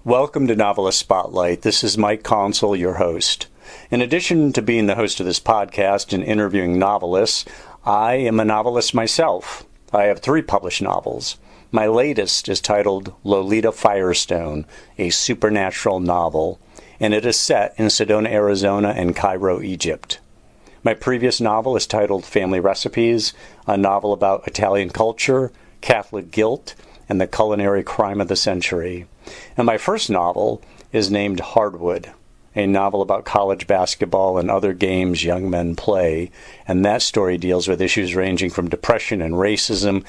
Welcome to Novelist Spotlight. This is Mike Consul, your host. In addition to being the host of this podcast and interviewing novelists, I am a novelist myself. I have 3 published novels. My latest is titled Lolita Firestone, a supernatural novel, and it is set in Sedona, Arizona and Cairo, Egypt. My previous novel is titled Family Recipes, a novel about Italian culture, Catholic guilt, and the culinary crime of the century. And my first novel is named Hardwood, a novel about college basketball and other games young men play, and that story deals with issues ranging from depression and racism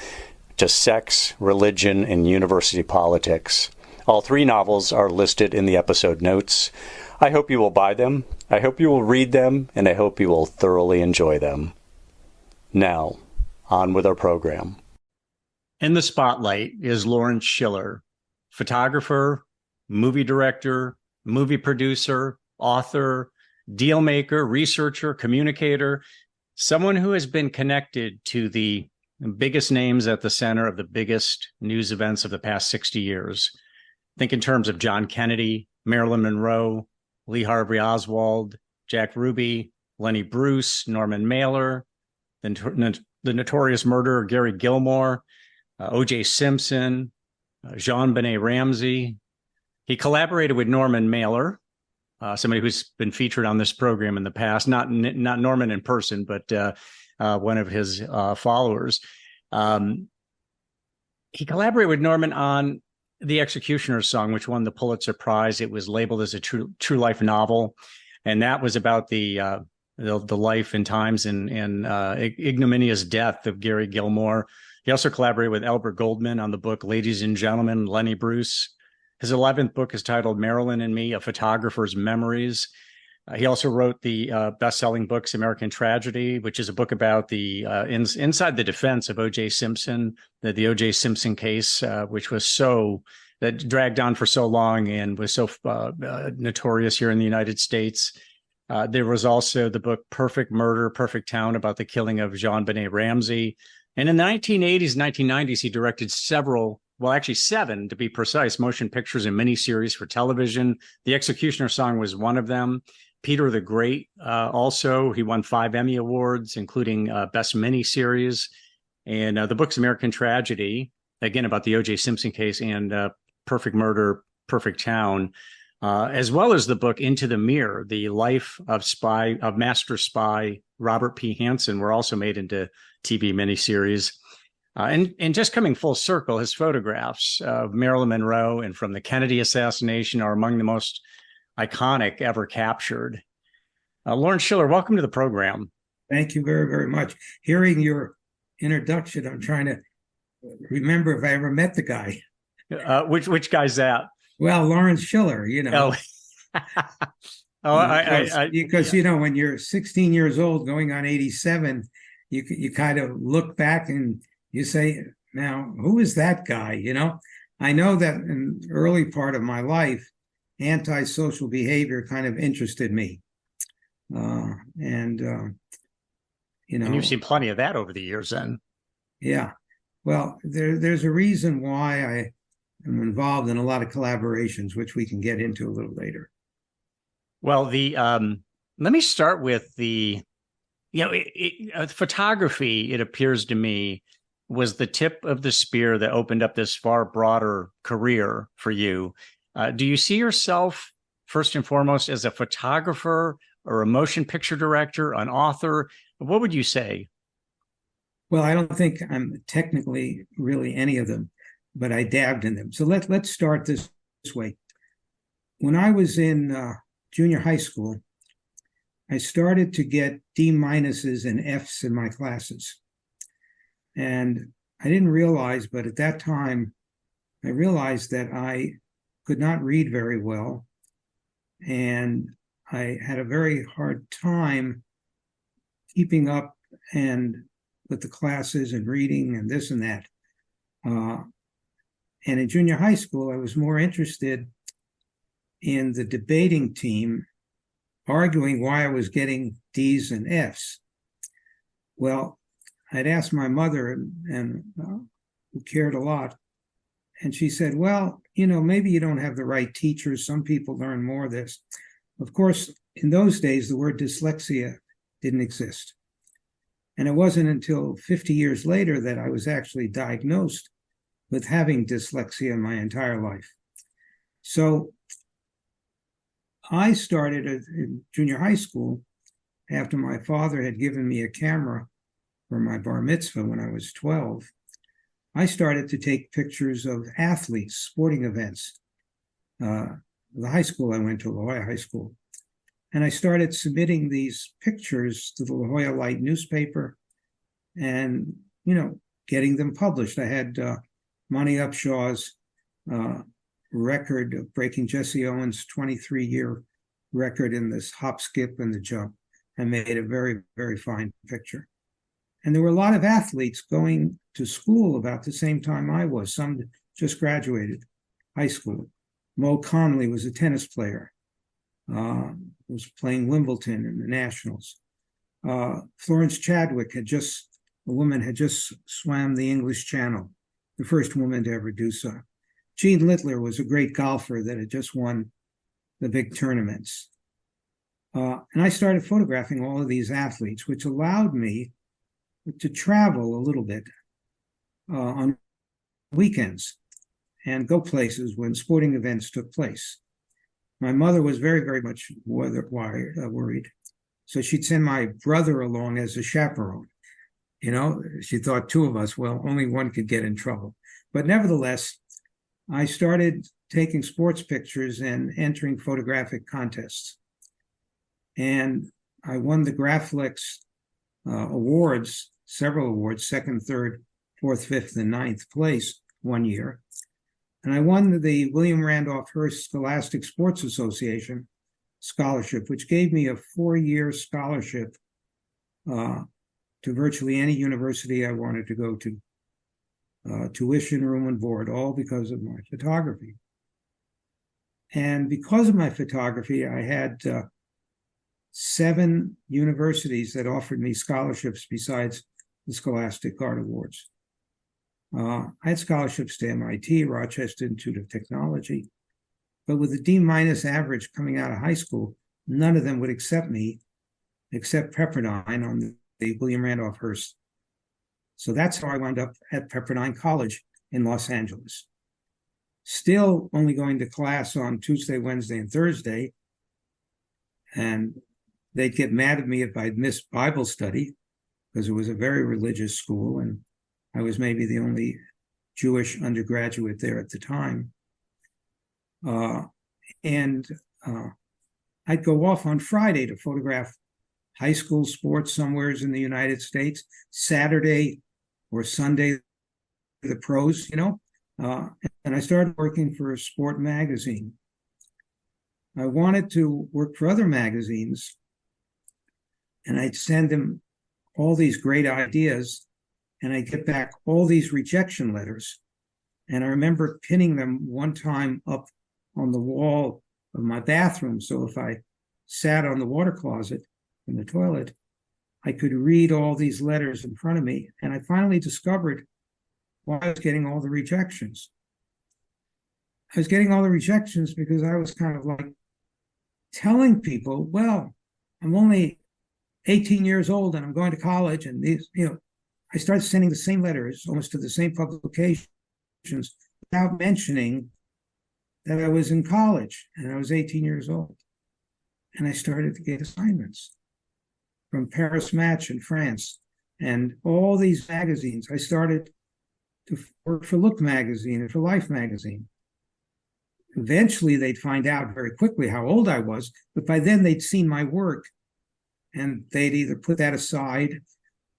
to sex, religion, and university politics. All 3 novels are listed in the episode notes. I hope you will buy them, I hope you will read them, and I hope you will thoroughly enjoy them. Now, on with our program. In the spotlight is Lawrence Schiller, photographer, movie director, movie producer, author, dealmaker, researcher, communicator, someone who has been connected to the biggest names at the center of the biggest news events of the past 60 years. Think in terms of John Kennedy, Marilyn Monroe, Lee Harvey Oswald, Jack Ruby, Lenny Bruce, Norman Mailer, the notorious murderer Gary Gilmore, O.J. Simpson, JonBenét Ramsey. He collaborated with Norman Mailer, somebody who's been featured on this program in the past, not Norman in person, but one of his followers. He collaborated with Norman on The Executioner's Song, which won the Pulitzer Prize. It was labeled as a true life novel, and that was about the life and times and ignominious death of Gary Gilmore. He also collaborated with Albert Goldman on the book Ladies and Gentlemen, Lenny Bruce. His 11th book is titled Marilyn and Me, A Photographer's Memories. He also wrote the best-selling books American Tragedy, which is a book about the inside the defense of O.J. Simpson, the O.J. Simpson case, which was that dragged on for so long and was so notorious here in the United States. There was also the book Perfect Murder, Perfect Town, about the killing of JonBenét Ramsey. And in the 1980s, 1990s, he directed 7 to be precise, motion pictures and miniseries for television. The Executioner's Song was one of them. Peter the Great, also, he won 5 Emmy Awards, including Best Miniseries. And the books American Tragedy, again, about the O.J. Simpson case, and Perfect Murder, Perfect Town, as well as the book Into the Mirror, the life of master spy Robert P. Hanssen, were also made into TV miniseries. And just coming full circle, his photographs of Marilyn Monroe and from the Kennedy assassination are among the most iconic ever captured. Lawrence Schiller, welcome to the program. Thank you very, very much. Hearing your introduction, I'm trying to remember if I ever met the guy. Which guy's that? Well, Lawrence Schiller, you know. Because you know, when you're 16 years old going on 87, you kind of look back and you say, now, who is that guy? You know, I know that in the early part of my life, antisocial behavior kind of interested me. You know. And you've seen plenty of that over the years then. Yeah. Well, there's a reason why I am involved in a lot of collaborations, which we can get into a little later. Well, let me start with photography, it appears to me, was the tip of the spear that opened up this far broader career for you. Do you see yourself, first and foremost, as a photographer or a motion picture director, an author? What would you say? Well, I don't think I'm technically really any of them, but I dabbed in them. So let's start this way. When I was in junior high school, I started to get D- and Fs in my classes. And I didn't realize, but at that time, I realized that I could not read very well. And I had a very hard time keeping up with the classes and reading and this and that. And in junior high school, I was more interested in the debating team arguing why I was getting D's and F's. Well, I'd asked my mother, and who cared a lot, and she said, well, maybe you don't have the right teachers. Some people learn more of this. Of course, in those days, the word dyslexia didn't exist. And it wasn't until 50 years later that I was actually diagnosed with having dyslexia my entire life. So I started in junior high school after my father had given me a camera for my bar mitzvah when I was 12. I started to take pictures of athletes, sporting events. The high school I went to, La Jolla High School. And I started submitting these pictures to the La Jolla Light newspaper and, getting them published. I had Monty Upshaw's record of breaking Jesse Owens' 23-year record in this hop, skip, and the jump. I made a very, very fine picture. And there were a lot of athletes going to school about the same time I was. Some just graduated high school. Mo Conley was a tennis player. Was playing Wimbledon in the Nationals. Florence Chadwick a woman had just swam the English Channel, the first woman to ever do so. Gene Littler was a great golfer that had just won the big tournaments. And I started photographing all of these athletes, which allowed me to travel a little bit on weekends and go places when sporting events took place. My mother was very, very much worried. So she'd send my brother along as a chaperone. She thought two of us, only one could get in trouble. But nevertheless, I started taking sports pictures and entering photographic contests. And I won the Graflex awards, several awards, second, third, fourth, fifth, and ninth place one year. And I won the William Randolph Hearst Scholastic Sports Association scholarship, which gave me a 4-year scholarship to virtually any university I wanted to go to. Tuition, room, and board, all because of my photography. And because of my photography, I had 7 universities that offered me scholarships besides the Scholastic Art Awards. I had scholarships to MIT, Rochester Institute of Technology, but with a D- average coming out of high school, none of them would accept me except Pepperdine on the William Randolph Hearst. So that's how I wound up at Pepperdine College in Los Angeles. Still only going to class on Tuesday, Wednesday, and Thursday. And they'd get mad at me if I'd missed Bible study because it was a very religious school and I was maybe the only Jewish undergraduate there at the time. I'd go off on Friday to photograph high school sports somewheres in the United States, Saturday or Sunday, the pros, and I started working for a sport magazine. I wanted to work for other magazines, and I'd send them all these great ideas, and I'd get back all these rejection letters. And I remember pinning them one time up on the wall of my bathroom. So if I sat on the water closet in the toilet, I could read all these letters in front of me. And I finally discovered why I was getting all the rejections. I was getting all the rejections because I was kind of like telling people, well, I'm only 18 years old and I'm going to college. And these, I started sending the same letters almost to the same publications without mentioning that I was in college and I was 18 years old. And I started to get assignments from Paris Match in France and all these magazines. I started to work for Look magazine and for Life magazine. Eventually, they'd find out very quickly how old I was, but by then they'd seen my work and they'd either put that aside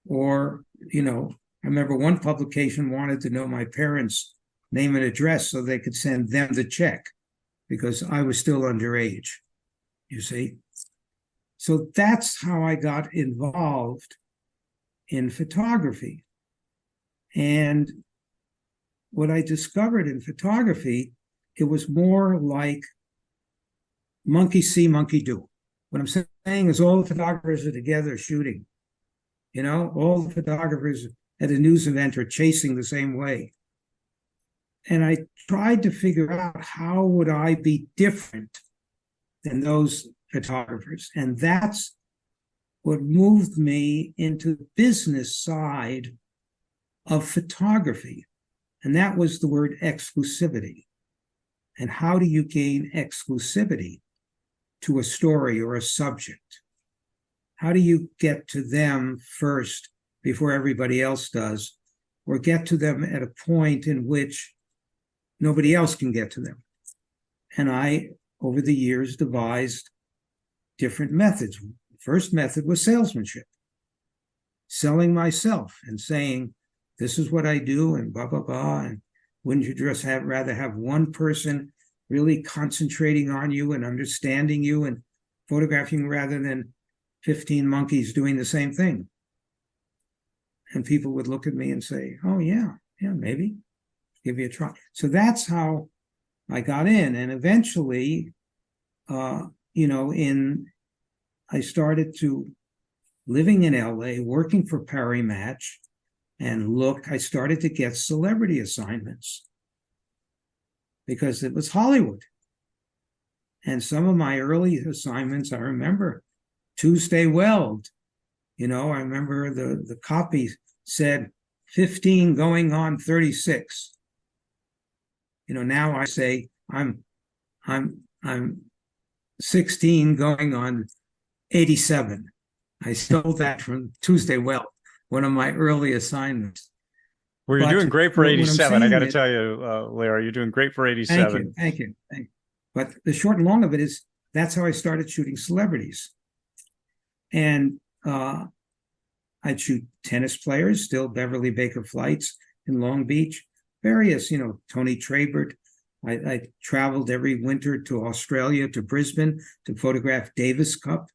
or, I remember one publication wanted to know my parents' name and address so they could send them the check because I was still underage, you see. So that's how I got involved in photography. And what I discovered in photography, it was more like monkey see, monkey do. What I'm saying is all the photographers are together shooting. All the photographers at a news event are chasing the same way. And I tried to figure out how would I be different than those photographers. And that's what moved me into the business side of photography. And that was the word exclusivity. And how do you gain exclusivity to a story or a subject? How do you get to them first before everybody else does, or get to them at a point in which nobody else can get to them? And I, over the years, devised different methods. The first method was salesmanship, selling myself and saying, this is what I do, and blah, blah, blah. And wouldn't you just rather have one person really concentrating on you and understanding you and photographing rather than 15 monkeys doing the same thing? And people would look at me and say, oh, yeah, maybe. Give you a try. So that's how I got in. And eventually, I started to living in LA, working for Perry Match, and I started to get celebrity assignments because it was Hollywood. And some of my early assignments, I remember Tuesday Weld. I remember the copy said 15 going on 36. Now I say I'm 16 going on 87. I stole that from Tuesday Weld, one of my early assignments. Well, you're doing great for 87. I got to tell you, Larry, you're doing great for 87. Thank you. But the short and long of it is that's how I started shooting celebrities. And I'd shoot tennis players, still Beverly Baker flights in Long Beach, various, Tony Trabert. I traveled every winter to Australia, to Brisbane, to photograph Davis Cup.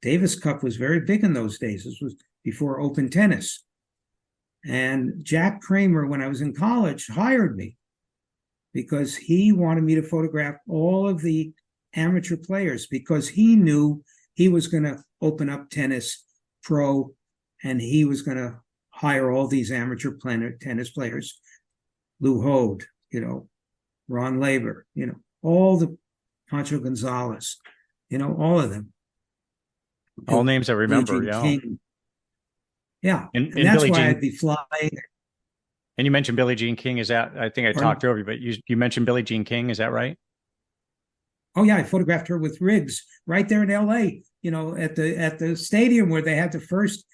Davis Cup was very big in those days. This was before open tennis. And Jack Kramer, when I was in college, hired me because he wanted me to photograph all of the amateur players because he knew he was going to open up tennis pro and he was going to hire all these amateur tennis players. Lou Hode, Ron Laver, all the Pancho Gonzalez, all of them. All names I remember, yeah. King. Yeah, and that's Billie why Jean, I'd be flying. And you mentioned Billie Jean King. Is that, I think I talked over you, but you mentioned Billie Jean King. Is that right? Oh, yeah, I photographed her with Riggs right there in L.A., at the stadium where they had the first,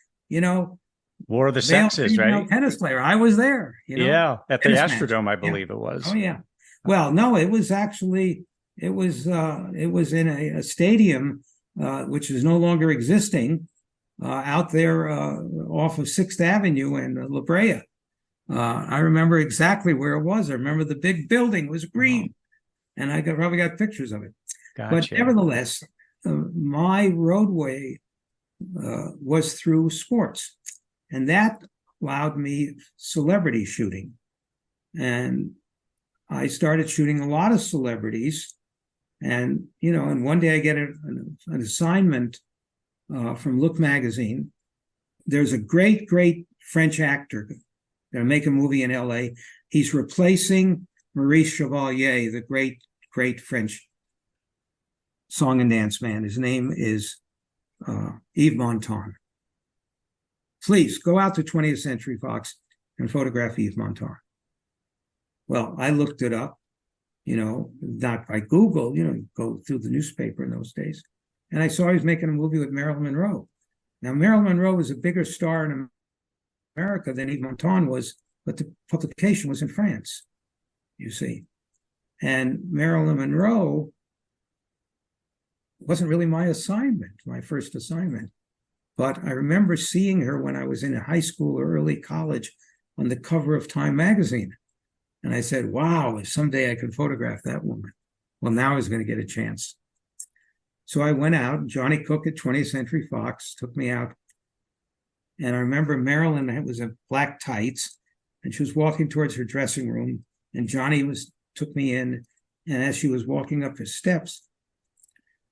War of the Sexes, right? Tennis player. I was there. Yeah, at the Astrodome, I believe it was. Oh, yeah. Well, no, it was actually, it was in a stadium, which is no longer existing, out there off of 6th Avenue and La Brea. I remember exactly where it was. I remember the big building was green, and I probably got pictures of it. Gotcha. But nevertheless, my roadway was through sports, and that allowed me celebrity shooting. And I started shooting a lot of celebrities. And, and one day I get an assignment from Look magazine. There's a great, great French actor going to make a movie in LA. He's replacing Maurice Chevalier, the great, great French song and dance man. His name is Yves Montand. Please go out to 20th Century Fox and photograph Yves Montand. Well, I looked it up, not by Google, go through the newspaper in those days. And I saw he was making a movie with Marilyn Monroe. Now, Marilyn Monroe was a bigger star in America than Yves Montand was, but the publication was in France, you see. And Marilyn Monroe wasn't really my first assignment. But I remember seeing her when I was in high school or early college on the cover of Time magazine. And I said, wow, if someday I could photograph that woman. Well, now I was going to get a chance. So I went out. Johnny Cook at 20th Century Fox took me out. And I remember Marilyn was in black tights, and she was walking towards her dressing room. And Johnny took me in. And as she was walking up the steps,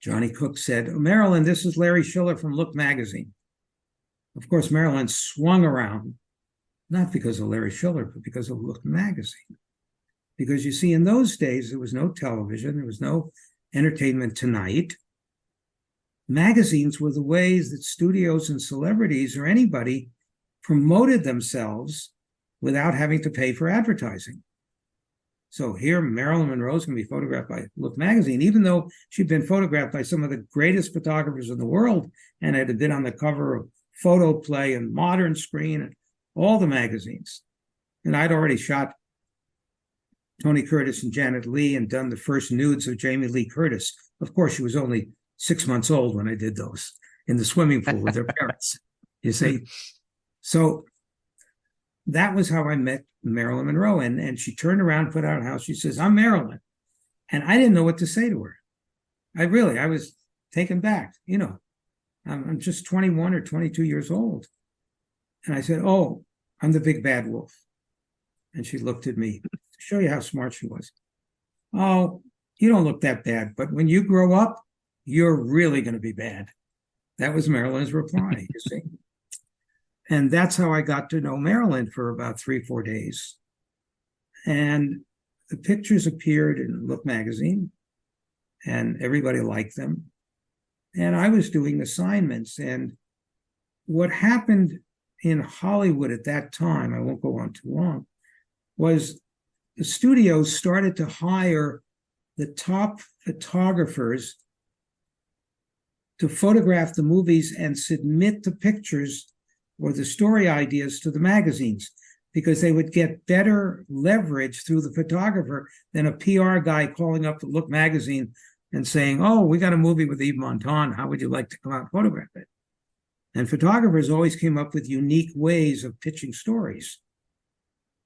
Johnny Cook said, Marilyn, this is Larry Schiller from Look magazine. Of course, Marilyn swung around, not because of Larry Schiller, but because of Look magazine. Because you see, in those days, there was no television, there was no Entertainment Tonight. Magazines were the ways that studios and celebrities or anybody promoted themselves without having to pay for advertising. So here, Marilyn Monroe is going to be photographed by Look magazine, even though she'd been photographed by some of the greatest photographers in the world and had been on the cover of Photo Play and Modern Screen and all the magazines. And I'd already shot Tony Curtis and Janet Leigh and done the first nudes of Jamie Lee Curtis. Of course, she was only 6 months old when I did those in the swimming pool with her parents, you see. So that was how I met Marilyn Monroe. And she turned around, put out a house. She says, "I'm Marilyn." And I didn't know what to say to her. I was taken back. I'm just 21 or 22 years old. And I said, "Oh, I'm the big bad wolf." And she looked at me to show you how smart she was. "Oh, you don't look that bad, but when you grow up, you're really going to be bad." That was Marilyn's reply, you see. And that's how I got to know Marilyn for about 3-4 days. And the pictures appeared in Look magazine, and everybody liked them. And I was doing assignments. And what happened in Hollywood at that time, I won't go on too long, was the studios started to hire the top photographers to photograph the movies and submit the pictures or the story ideas to the magazines, because they would get better leverage through the photographer than a PR guy calling up the Look magazine and saying, "Oh, we got a movie with Yves Montand. How would you like to come out and photograph it?" And photographers always came up with unique ways of pitching stories.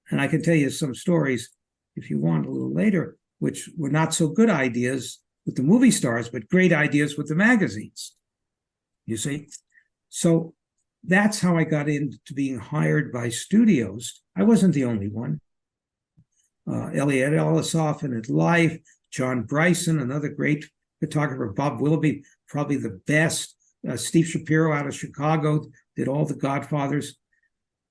And I can tell you some stories, if you want, a little later, which were not so good ideas with the movie stars, but great ideas with the magazines, you see. So that's how I got into being hired by studios. I wasn't the only one. Elliot Ellisoff in Life, John Bryson, another great photographer, Bob Willoughby, probably the best. Steve Shapiro out of Chicago did all the Godfathers.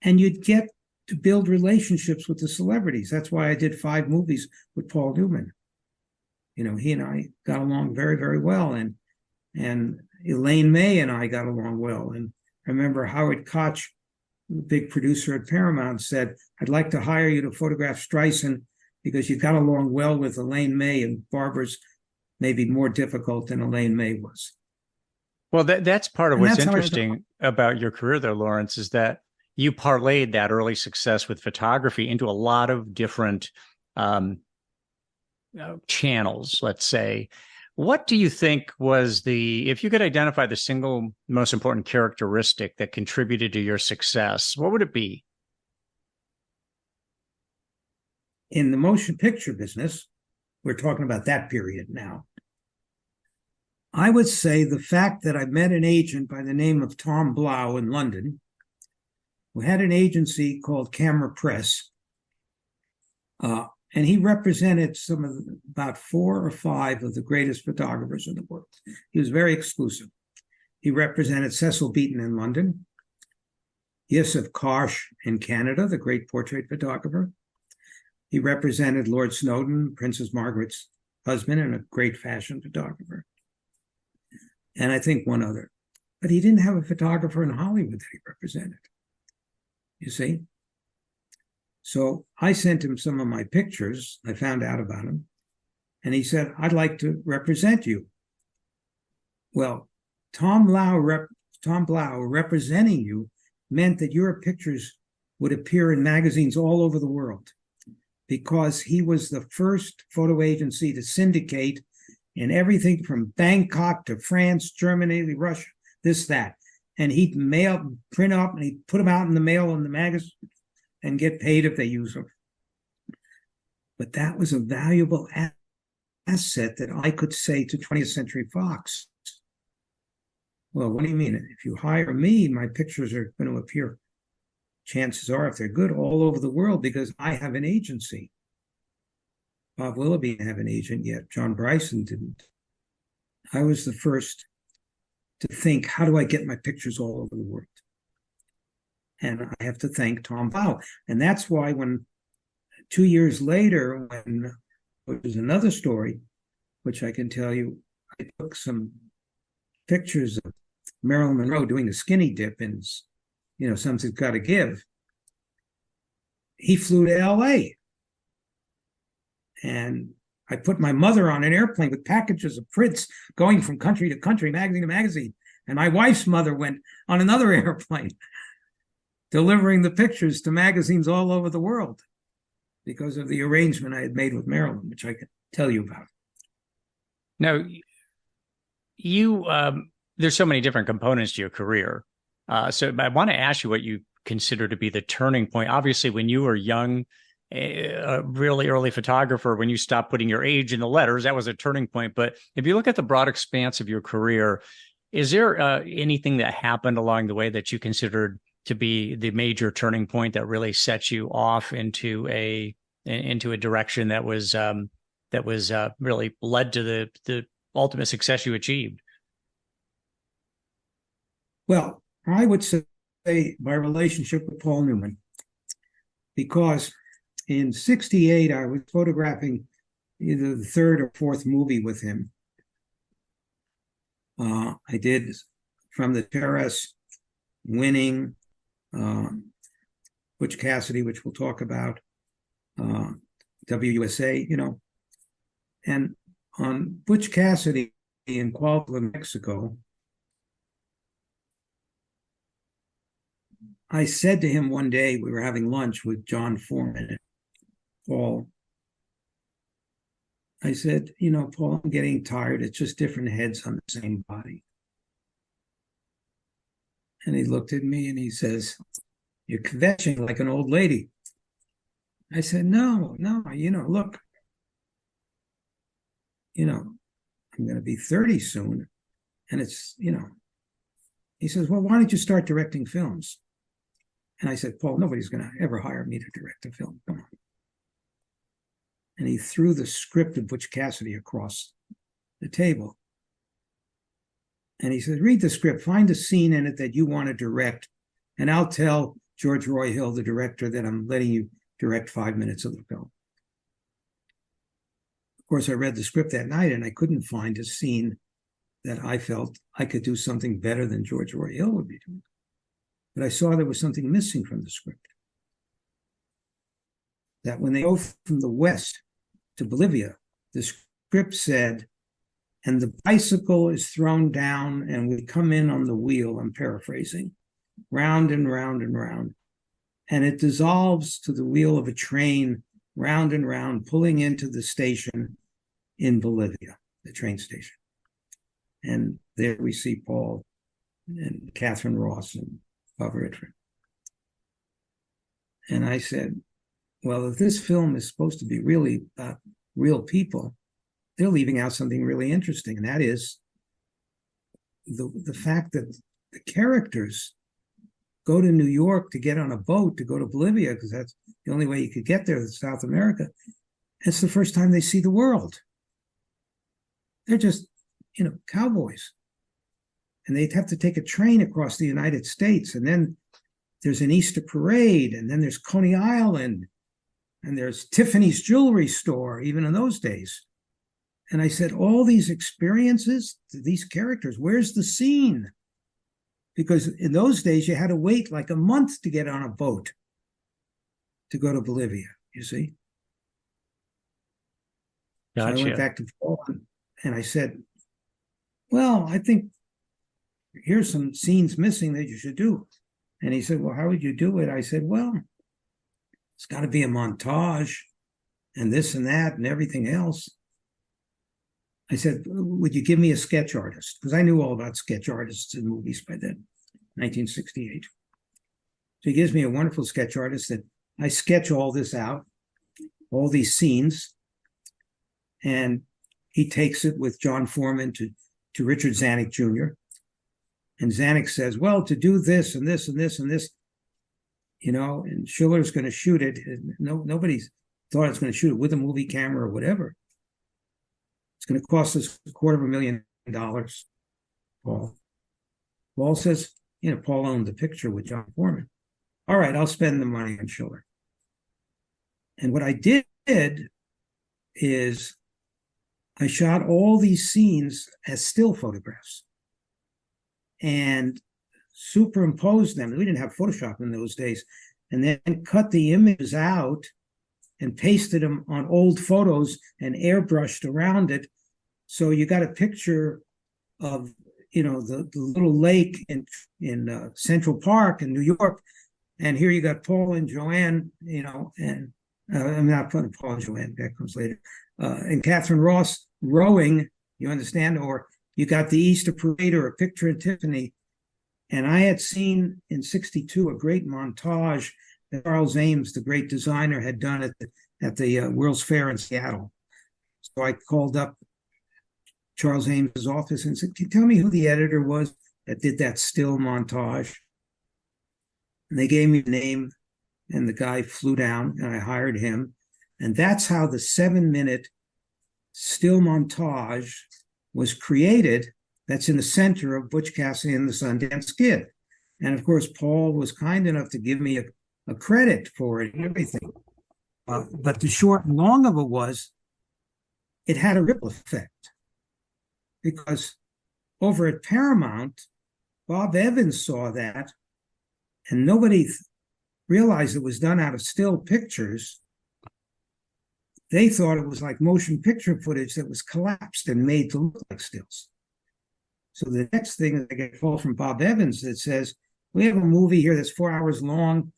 And you'd get to build relationships with the celebrities. That's why I did 5 movies with Paul Newman. He and I got along very, very well. And Elaine May and I got along well. And I remember Howard Koch, the big producer at Paramount, said, "I'd like to hire you to photograph Streisand because you got along well with Elaine May, and Barbara's maybe more difficult than Elaine May was." Well, that's part of what's interesting about your career there, Lawrence, is that you parlayed that early success with photography into a lot of different channels, let's say. What do you think was if you could identify the single most important characteristic that contributed to your success, what would it be? In the motion picture business, we're talking about that period now, I would say the fact that I met an agent by the name of Tom Blau in London, who had an agency called Camera Press, and he represented about 4 or 5 of the greatest photographers in the world. He was very exclusive. He represented Cecil Beaton in London, Yusuf Karsh in Canada, the great portrait photographer. He represented Lord Snowdon, Princess Margaret's husband, and a great fashion photographer. And I think one other. But he didn't have a photographer in Hollywood that he represented, you see. So I sent him some of my pictures. I found out about him. And he said, "I'd like to represent you." Well, Tom Blau representing you meant that your pictures would appear in magazines all over the world, because he was the first photo agency to syndicate in everything from Bangkok to France, Germany, Russia, this, that. And he'd print up, and he'd put them out in the mail in the magazine and get paid if they use them. But that was a valuable asset that I could say to 20th Century Fox, "Well, what do you mean? If you hire me, my pictures are going to appear, chances are, if they're good, all over the world, because I have an agency." Bob Willoughby didn't have an agent yet. John Bryson didn't. I was the first to think, how do I get my pictures all over the world? And I have to thank Tom Blau. And that's why when 2 years later, which is another story, which I can tell you, I took some pictures of Marilyn Monroe doing a skinny dip in, Something's Got to Give. He flew to L.A. And I put my mother on an airplane with packages of prints going from country to country, magazine to magazine. And my wife's mother went on another airplane, delivering the pictures to magazines all over the world because of the arrangement I had made with Marilyn, which I could tell you about. Now, there's so many different components to your career. So I want to ask you what you consider to be the turning point. Obviously, when you were young, a really early photographer, when you stopped putting your age in the letters, that was a turning point. But if you look at the broad expanse of your career, is there anything that happened along the way that you considered to be the major turning point that really set you off into a direction that was really led to the ultimate success you achieved? Well, I would say my relationship with Paul Newman, because in '68 I was photographing either the third or fourth movie with him. I did From the Terrace, Winning, Butch Cassidy, which we'll talk about, WUSA, and on Butch Cassidy in Cuautla, Mexico, I said to him one day, we were having lunch with John Foreman and Paul. I said, Paul, I'm getting tired. It's just different heads on the same body. And he looked at me and he says, you're kvetching like an old lady. I said, no, look, I'm going to be 30 soon. And it's, he says, well, why don't you start directing films? And I said, Paul, nobody's going to ever hire me to direct a film. Come on. And he threw the script of Butch Cassidy across the table. And he said, read the script, find a scene in it that you want to direct, and I'll tell George Roy Hill, the director, that I'm letting you direct 5 minutes of the film. Of course, I read the script that night, and I couldn't find a scene that I felt I could do something better than George Roy Hill would be doing. But I saw there was something missing from the script. That when they go from the West to Bolivia, the script said, and the bicycle is thrown down and we come in on the wheel, I'm paraphrasing, round and round and round. And it dissolves to the wheel of a train, round and round, pulling into the station in Bolivia, the train station. And there we see Paul and Catherine Ross and Barbara Itford. And I said, well, if this film is supposed to be really about real people, they're leaving out something really interesting. And that is the fact that the characters go to New York to get on a boat to go to Bolivia, because that's the only way you could get there to South America. It's the first time they see the world. They're just, cowboys. And they'd have to take a train across the United States. And then there's an Easter parade. And then there's Coney Island. And there's Tiffany's jewelry store, even in those days. And I said, all these experiences, these characters, where's the scene? Because in those days, you had to wait like a month to get on a boat to go to Bolivia, you see? Gotcha. So I went back to Paul and I said, well, I think here's some scenes missing that you should do. And he said, well, how would you do it? I said, well, it's got to be a montage and this and that and everything else. I said, would you give me a sketch artist? Because I knew all about sketch artists in movies by then, 1968. So he gives me a wonderful sketch artist that I sketch all this out, all these scenes, and he takes it with John Foreman to Richard Zanuck Jr. And Zanuck says, well, to do this and this and this and this, and Schiller's going to shoot it. Nobody thought it's going to shoot it with a movie camera or whatever. It's going to cost us $250,000, Paul. Paul says, Paul owned the picture with John Foreman. All right, I'll spend the money on Schiller. And what I did is I shot all these scenes as still photographs and superimposed them. We didn't have Photoshop in those days. And then cut the images out and pasted them on old photos and airbrushed around it. So you got a picture of, the little lake in Central Park in New York. And here you got Paul and Joanne, and I'm not putting Paul and Joanne, that comes later. And Catherine Ross rowing, you understand? Or you got the Easter Parade or a picture in Tiffany. And I had seen in '62 a great montage that Charles Ames, the great designer, had done at the World's Fair in Seattle. So I called up Charles Ames's office and said, "Can you tell me who the editor was that did that still montage?" And they gave me a name, and the guy flew down, and I hired him. And that's how the 7-minute still montage was created. That's in the center of Butch Cassidy and the Sundance Kid. And of course, Paul was kind enough to give me a credit for it and everything. But the short and long of it was, it had a ripple effect. Because over at Paramount, Bob Evans saw that, and nobody realized it was done out of still pictures. They thought it was like motion picture footage that was collapsed and made to look like stills. So the next thing is I get a call from Bob Evans that says, "We have a movie here that's 4 hours long,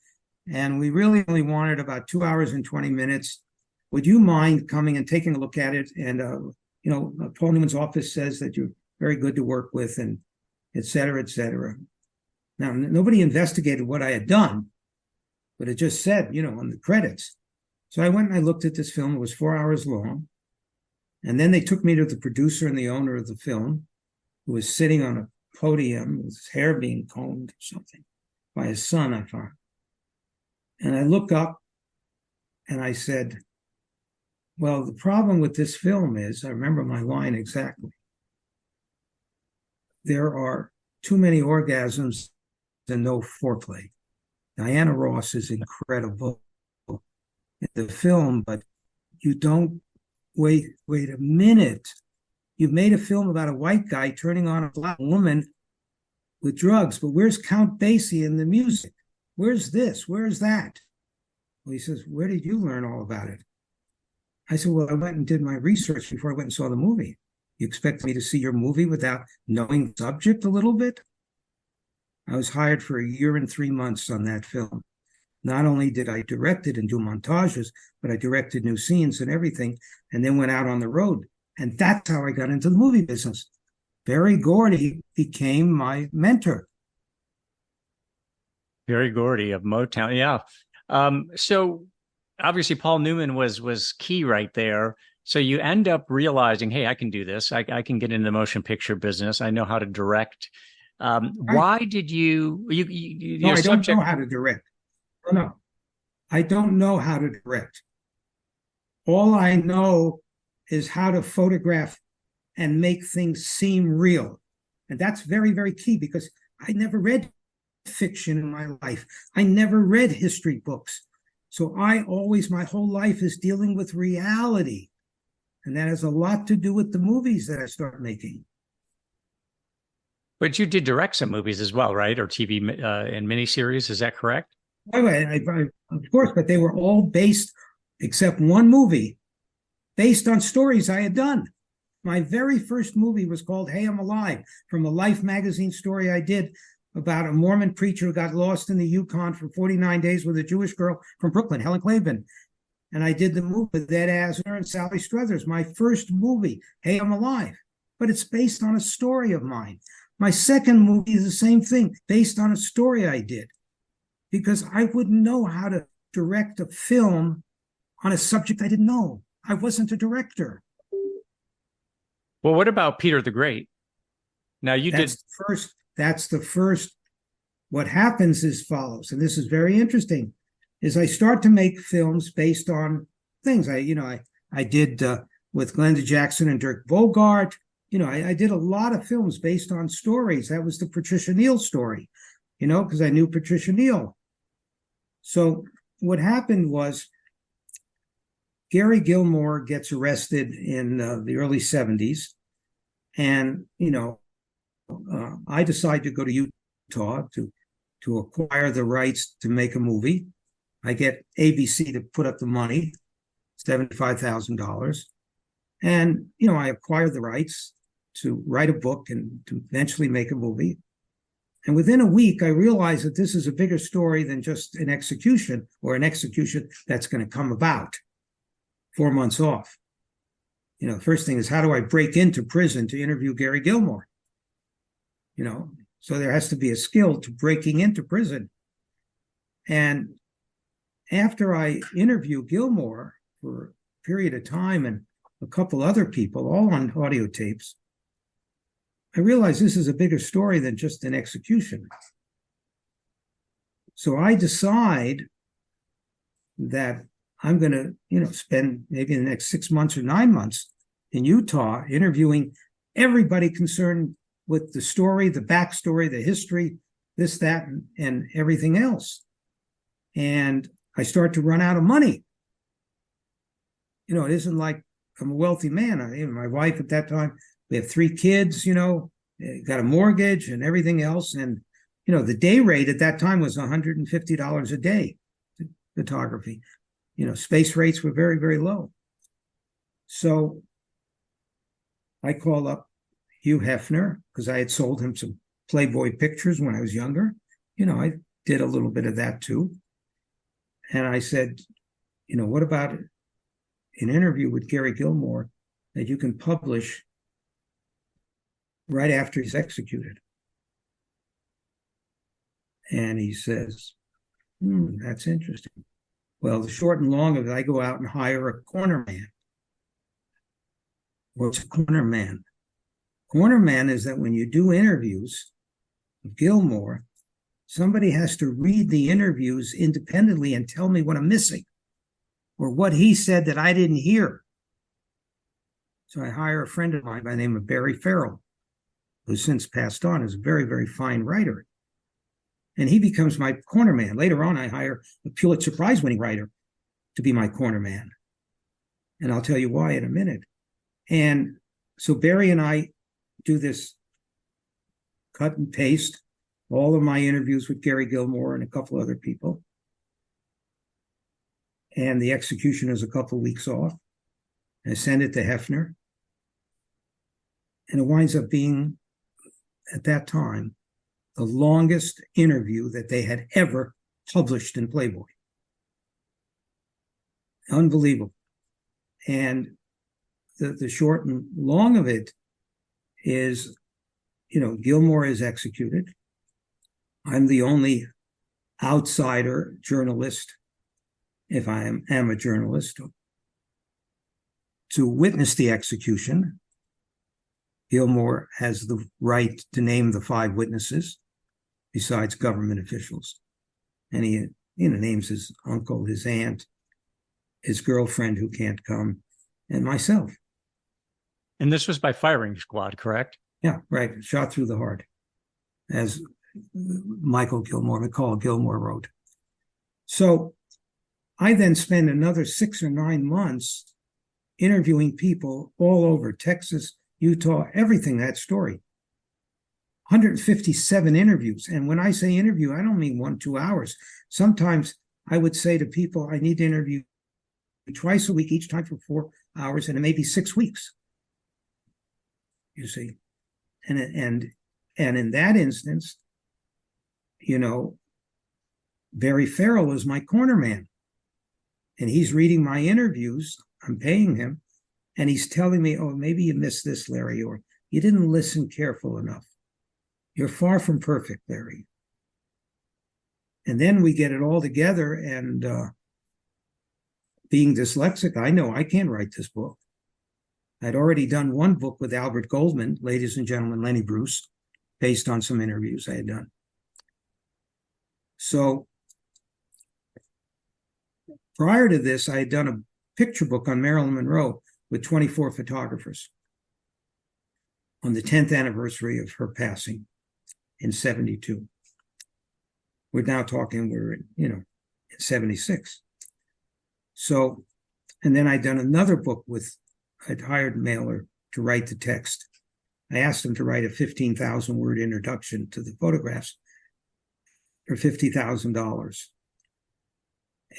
and we really only wanted about 2 hours and 20 minutes. Would you mind coming and taking a look at it? And, Paul Newman's office says that you're very good to work with," and et cetera, et cetera. Now, nobody investigated what I had done, but it just said, on the credits. So I went and I looked at this film. It was 4 hours long. And then they took me to the producer and the owner of the film, who was sitting on a podium with his hair being combed or something by his son, I found. And I look up and I said, "Well, the problem with this film is," I remember my line exactly, "there are too many orgasms and no foreplay. Diana Ross is incredible in the film, but you don't wait a minute. You've made a film about a white guy turning on a black woman with drugs, but where's Count Basie in the music? Where's this? Where's that?" Well, he says, "Where did you learn all about it?" I said, "Well, I went and did my research before I went and saw the movie. You expect me to see your movie without knowing the subject a little bit?" I was hired for 1 year and 3 months on that film. Not only did I direct it and do montages, but I directed new scenes and everything, and then went out on the road. And that's how I got into the movie business. Berry Gordy became my mentor. Berry Gordy of Motown. Yeah. So obviously Paul Newman was key right there. So you end up realizing, hey, I can do this. I can get into the motion picture business. I know how to direct. Why did you No, I don't know how to direct. No, I don't know how to direct. All I know is how to photograph and make things seem real. And that's very, very key, because I never read fiction in my life. I never read history books. So my whole life is dealing with reality. And that has a lot to do with the movies that I start making. But you did direct some movies as well, right? Or TV and miniseries, is that correct? Of course, but they were all based, except one movie, based on stories I had done. My very first movie was called Hey, I'm Alive, from a Life magazine story I did about a Mormon preacher who got lost in the Yukon for 49 days with a Jewish girl from Brooklyn, Helen Clavin. And I did the movie with Ed Asner and Sally Struthers, my first movie, Hey, I'm Alive. But it's based on a story of mine. My second movie is the same thing, based on a story I did, because I wouldn't know how to direct a film on a subject I didn't know. I wasn't a director. Well, what about Peter the Great? Now That's the first. What happens is follows, and this is very interesting, is I start to make films based on things. I did with Glenda Jackson and Dirk Bogarde. I did a lot of films based on stories. That was the Patricia Neal story, because I knew Patricia Neal. So what happened was Gary Gilmore gets arrested in the early 70s. And, I decide to go to Utah to acquire the rights to make a movie. I get ABC to put up the money, $75,000. And, I acquire the rights to write a book and to eventually make a movie. And within a week, I realized that this is a bigger story than just an execution or an execution that's going to come about 4 months off. The first thing is, how do I break into prison to interview Gary Gilmore? So there has to be a skill to breaking into prison. And after I interview Gilmore for a period of time and a couple other people, all on audio tapes, I realized this is a bigger story than just an execution. So I decide that I'm going to, spend maybe the next 6 months or 9 months in Utah interviewing everybody concerned with the story, the backstory, the history, this, that, and everything else. And I start to run out of money. It isn't like I'm a wealthy man. My wife at that time, we have 3 kids, got a mortgage and everything else. And, the day rate at that time was $150 a day, photography. Space rates were very, very low. So I call up Hugh Hefner because I had sold him some Playboy pictures when I was younger. I did a little bit of that too. And I said, what about an interview with Gary Gilmore that you can publish right after he's executed? And he says, that's interesting. Well, the short and long of it, I go out and hire a corner man. What's a corner man? Corner man is that when you do interviews with Gilmore, somebody has to read the interviews independently and tell me what I'm missing or what he said that I didn't hear. So I hire a friend of mine by the name of Barry Farrell, who's since passed on, is a very, very fine writer. And he becomes my corner man. Later on, I hire a Pulitzer Prize winning writer to be my corner man. And I'll tell you why in a minute. And so Barry and I do this cut and paste, all of my interviews with Gary Gilmore and a couple other people. And the execution is a couple of weeks off. I send it to Hefner. And it winds up being, at that time, the longest interview that they had ever published in Playboy. Unbelievable. And the short and long of it is, Gilmore is executed. I'm the only outsider journalist, if I am a journalist, to witness the execution. Gilmore has the right to name the 5 witnesses besides government officials. And he, names his uncle, his aunt, his girlfriend who can't come, and myself. And this was by firing squad, correct? Yeah, right. Shot through the heart, as McCall Gilmore wrote. So I then spend another 6 or 9 months interviewing people all over Texas, Utah, everything, that story. 157 interviews. And when I say interview, I don't mean 1-2 hours. Sometimes I would say to people, I need to interview twice a week, each time for 4 hours, and it may be 6 weeks. You see, and in that instance, Barry Farrell is my corner man, and he's reading my interviews. I'm paying him, and he's telling me, "Oh, maybe you missed this, Larry, or you didn't listen careful enough. You're far from perfect, Larry." And then we get it all together, and being dyslexic, I know I can't write this book. I'd already done one book with Albert Goldman, Ladies and Gentlemen, Lenny Bruce, based on some interviews I had done. So prior to this, I had done a picture book on Marilyn Monroe with 24 photographers on the 10th anniversary of her passing in 72. We're now talking, we're in 76. So And then I'd done another book I'd hired Mailer to write the text. I asked him to write a 15,000 word introduction to the photographs for $50,000.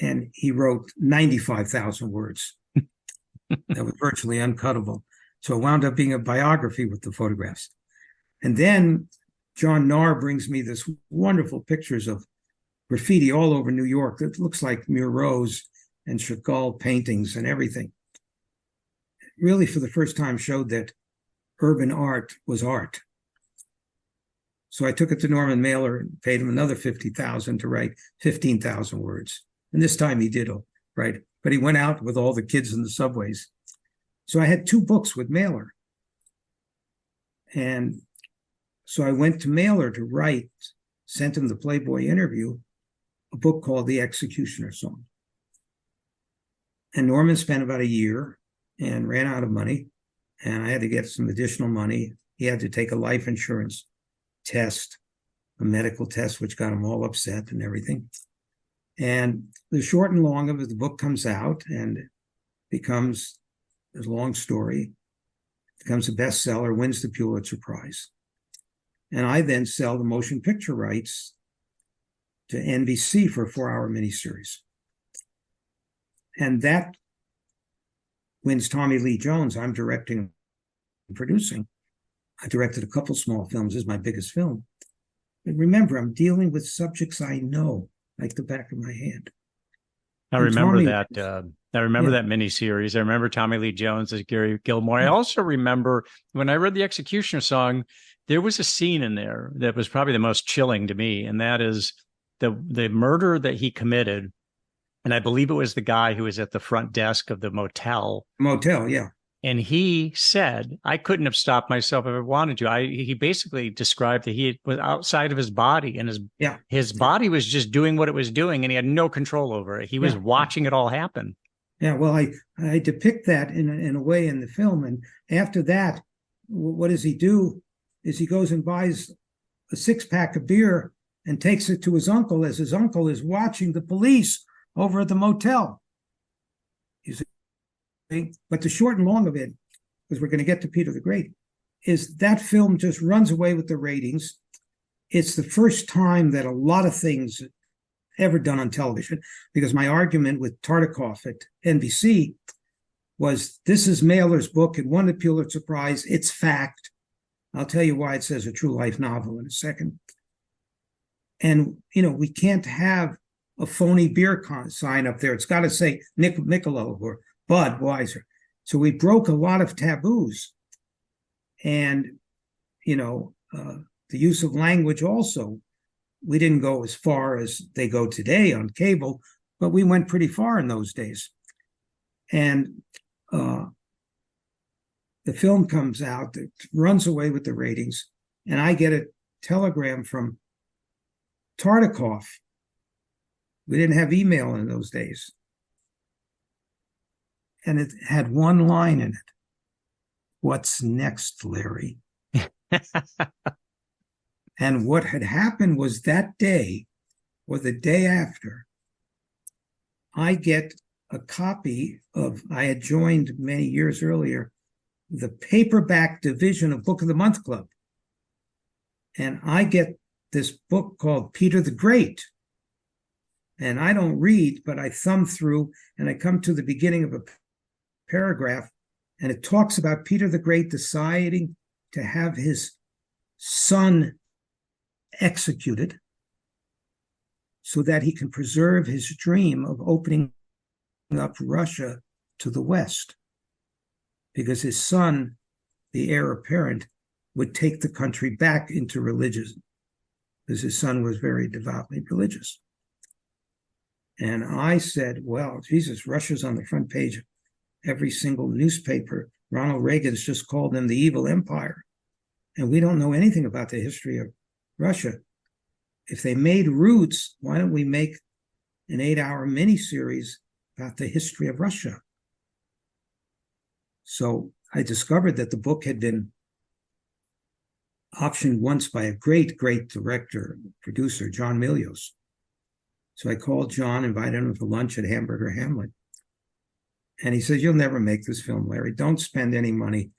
And he wrote 95,000 words. That was virtually uncuttable. So it wound up being a biography with the photographs. And then John Narr brings me this wonderful pictures of graffiti all over New York that looks like Murau's and Chagall paintings and everything. Really, for the first time, showed that urban art was art. So I took it to Norman Mailer and paid him another $50,000 to write 15,000 words. And this time he did right, but he went out with all the kids in the subways. So I had 2 books with Mailer. And so I went to Mailer to write, sent him the Playboy interview, a book called The Executioner Song. And Norman spent about a year and ran out of money. And I had to get some additional money. He had to take a life insurance test, a medical test, which got him all upset and everything. And the short and long of it, the book comes out and becomes a long story, becomes a bestseller, wins the Pulitzer Prize. And I then sell the motion picture rights to NBC for a 4-hour miniseries. And that wins Tommy Lee Jones. I'm directing and producing. I directed a couple small films. This is my biggest film. But remember, I'm dealing with subjects I know like the back of my hand. I remember that. I remember that miniseries. I remember Tommy Lee Jones as Gary Gilmore. I also remember when I read The Executioner Song, there was a scene in there that was probably the most chilling to me, and that is the murder that he committed. And I believe it was the guy who was at the front desk of the motel. Motel, yeah. And he said, I couldn't have stopped myself if I wanted to. He basically described that he was outside of his body, and his body was just doing what it was doing, and he had no control over it. He was watching it all happen. Yeah, well, I depict that in a way in the film. And after that, what does he do? Is he goes and buys a 6-pack of beer and takes it to his uncle as his uncle is watching the police over at the motel. You see? But the short and long of it, because we're going to get to Peter the Great, is that film just runs away with the ratings. It's the first time that a lot of things ever done on television, because my argument with Tartikoff at NBC was, this is Mailer's book. It won the Pulitzer Prize. It's fact. I'll tell you why it says a true life novel in a second. And, we can't have a phony beer sign up there. It's got to say Michelob or Budweiser. So we broke a lot of taboos. And, the use of language also, we didn't go as far as they go today on cable, but we went pretty far in those days. And the film comes out, it runs away with the ratings, and I get a telegram from Tartikoff. We didn't have email in those days. And it had one line in it. What's next, Larry? And what had happened was that day or the day after, I get a copy of, I had joined many years earlier, the paperback division of Book of the Month Club. And I get this book called Peter the Great. And I don't read, but I thumb through and I come to the beginning of a paragraph, and it talks about Peter the Great deciding to have his son executed so that he can preserve his dream of opening up Russia to the West, because his son, the heir apparent, would take the country back into religion, because his son was very devoutly religious. And I said, well, Jesus, Russia's on the front page of every single newspaper. Ronald Reagan's just called them the evil empire. And we don't know anything about the history of Russia. If they made Roots, why don't we make an 8-hour miniseries about the history of Russia? So I discovered that the book had been optioned once by a great, great director, producer, John Milius. So I called John, invited him for lunch at Hamburger Hamlet. And he says, you'll never make this film, Larry. Don't spend any money,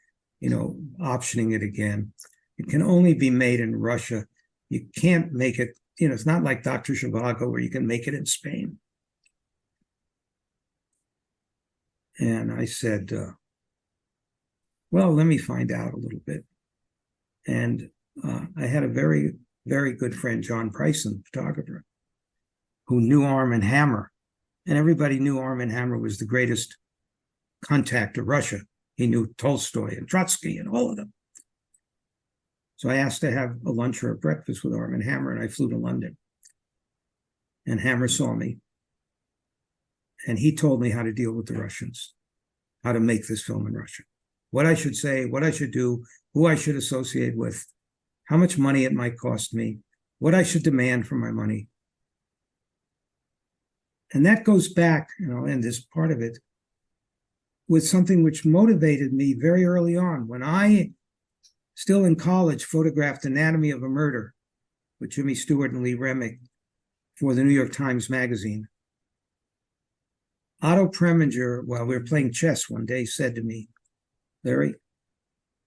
optioning it again. It can only be made in Russia. You can't make it, it's not like Dr. Zhivago where you can make it in Spain. And I said, well, let me find out a little bit. And I had a very, very good friend, John Bryson, photographer, who knew Arm and Hammer. And everybody knew Arm and Hammer was the greatest contact to Russia. He knew Tolstoy and Trotsky and all of them. So I asked to have a lunch or a breakfast with Arm and Hammer, and I flew to London. And Hammer saw me. And he told me how to deal with the Russians, how to make this film in Russia, what I should say, what I should do, who I should associate with, how much money it might cost me, what I should demand for my money. And that goes back, and this part of it, with something which motivated me very early on. When I, still in college, photographed Anatomy of a Murder with Jimmy Stewart and Lee Remick for the New York Times Magazine. Otto Preminger, while we were playing chess one day, said to me, Larry,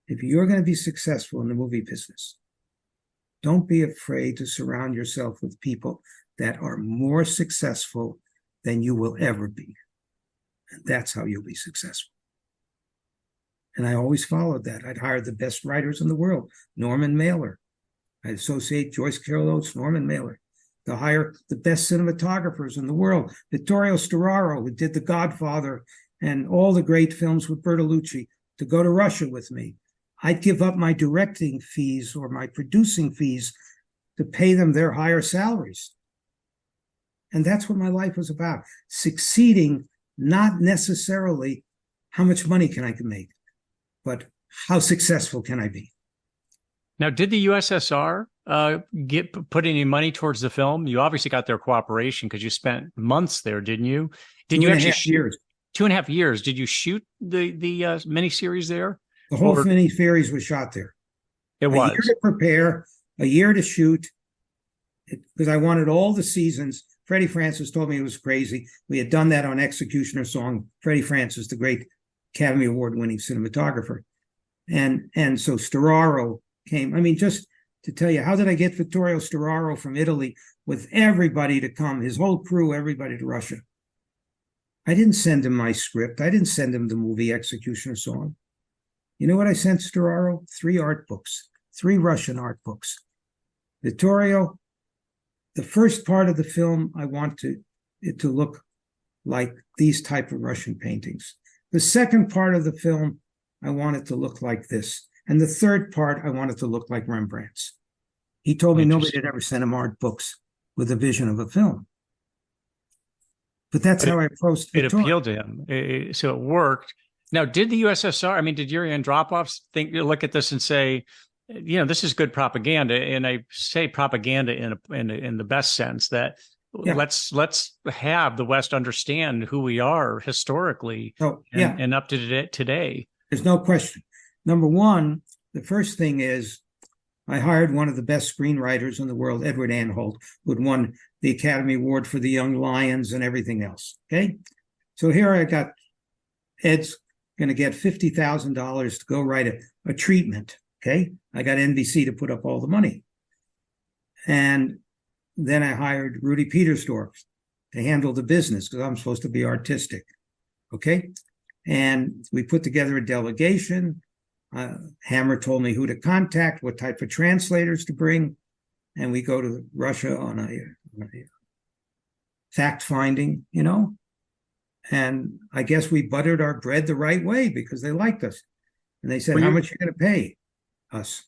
if you're going to be successful in the movie business, don't be afraid to surround yourself with people that are more successful than you will ever be. And that's how you'll be successful. And I always followed that. I'd hire the best writers in the world, Norman Mailer. I'd associate Joyce Carol Oates, Norman Mailer. To hire the best cinematographers in the world, Vittorio Storaro, who did The Godfather and all the great films with Bertolucci, to go to Russia with me. I'd give up my directing fees or my producing fees to pay them their higher salaries. And that's what my life was about. Succeeding, not necessarily how much money can I make, but how successful can I be? Now, did the USSR put any money towards the film? You obviously got their cooperation because you spent months there, didn't you? Did you actually shoot 2.5 years? Did you shoot the miniseries there? The whole miniseries was shot there. It was a year to prepare, a year to shoot, because I wanted all the seasons. Freddie Francis told me it was crazy. We had done that on Executioner Song. Freddie Francis, the great Academy Award-winning cinematographer, and so Storaro came. I mean, just to tell you, how did I get Vittorio Storaro from Italy with everybody to come, his whole crew, everybody to Russia? I didn't send him my script. I didn't send him the movie Executioner Song. You know what I sent Storaro? 3 art books, 3 Russian art books. Vittorio, the first part of the film, I want it to look like these type of Russian paintings. The second part of the film, I want it to look like this. And the third part, I want it to look like Rembrandt's. He told me nobody had ever sent him art books with a vision of a film. But that's how I approached it. It appealed to him. So it worked. Now, did the USSR, did Yuri Andropov look at this and say, this is good propaganda? And I say propaganda in the best sense that let's have the West understand who we are historically and up to today. There's no question. Number one, the first thing is I hired one of the best screenwriters in the world, Edward Anholt, who had won the Academy Award for The Young Lions and everything else. Okay. So here I got Ed's going to get $50,000 to go write a treatment. Okay. I got NBC to put up all the money. And then I hired Rudy Petersdorf to handle the business because I'm supposed to be artistic. Okay. And we put together a delegation. Hammer told me who to contact, what type of translators to bring. And we go to Russia on a fact finding, and I guess we buttered our bread the right way because they liked us. And they said, how much are you going to pay us?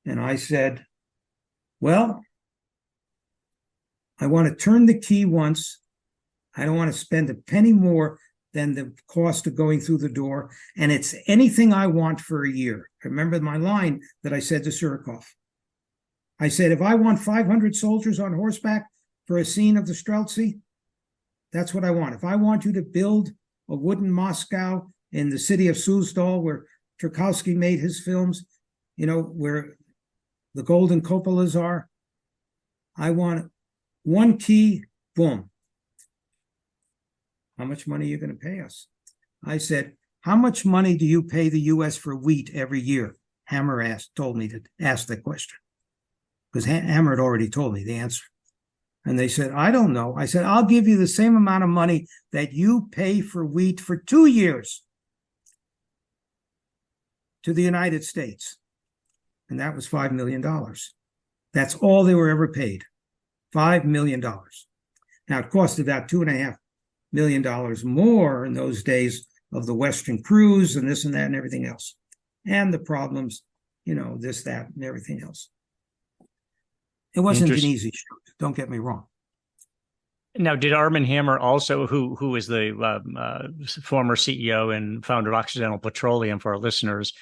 And I said, well, I want to turn the key once. I don't want to spend a penny more than the cost of going through the door. And it's anything I want for a year. I remember my line that I said to Surikov. I said, if I want 500 soldiers on horseback for a scene of the Streltsy, that's what I want. If I want you to build a wooden Moscow in the city of Suzdal where Tarkovsky made his films, where the golden cupolas are, I want one key, boom. How much money are you going to pay us? I said, how much money do you pay the U.S. for wheat every year? Hammer told me to ask that question because Hammer had already told me the answer. And they said, I don't know. I said, I'll give you the same amount of money that you pay for wheat for 2 years to the United States. And that was $5 million. That's all they were ever paid, $5 million. Now, it cost about $2.5 million more in those days of the Western cruise and this and that and everything else. And the problems, this, that, and everything else. It wasn't an easy shoot. Don't get me wrong. Now, did Armand Hammer also, who is the former CEO and founder of Occidental Petroleum for our listeners,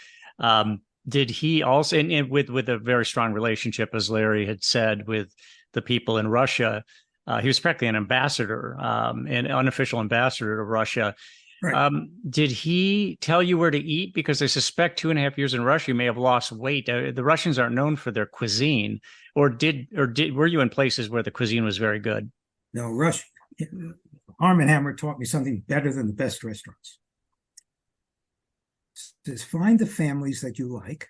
did he also, and with a very strong relationship, as Larry had said, with the people in Russia, he was practically an ambassador, an unofficial ambassador to Russia. Right. Did he tell you where to eat? Because I suspect 2.5 years in Russia, you may have lost weight. The Russians aren't known for their cuisine, or were you in places where the cuisine was very good? No, Russia. Armand Hammer taught me something better than the best restaurants. Just find the families that you like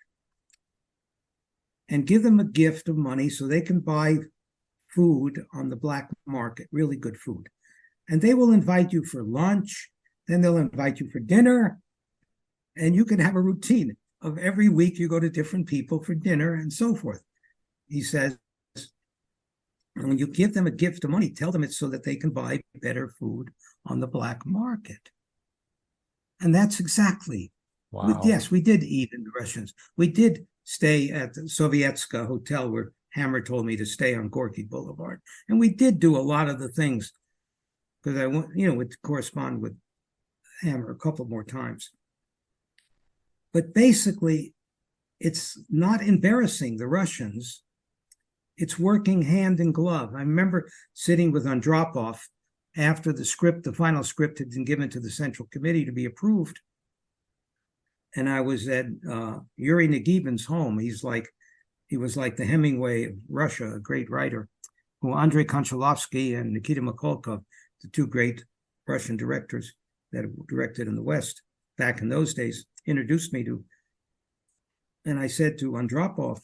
and give them a gift of money so they can buy food on the black market, really good food. And they will invite you for lunch. Then they'll invite you for dinner, and you can have a routine of every week you go to different people for dinner and so forth. He says, when you give them a gift of money, tell them it's so that they can buy better food on the black market. And that's exactly. Wow. Yes, we did eat in the Russians. We did stay at the Sovietska Hotel where Hammer told me to stay on Gorky Boulevard. And we did do a lot of the things because I would correspond with Hammer a couple more times. But basically, it's not embarrassing the Russians. It's working hand in glove. I remember sitting with Andropov after the final script had been given to the Central Committee to be approved. And I was at Yuri Nagibin's home. He was like the Hemingway of Russia, a great writer, who Andrei Konchalovsky and Nikita Mikhalkov, the two great Russian directors that directed in the West back in those days, introduced me to. And I said to Andropov,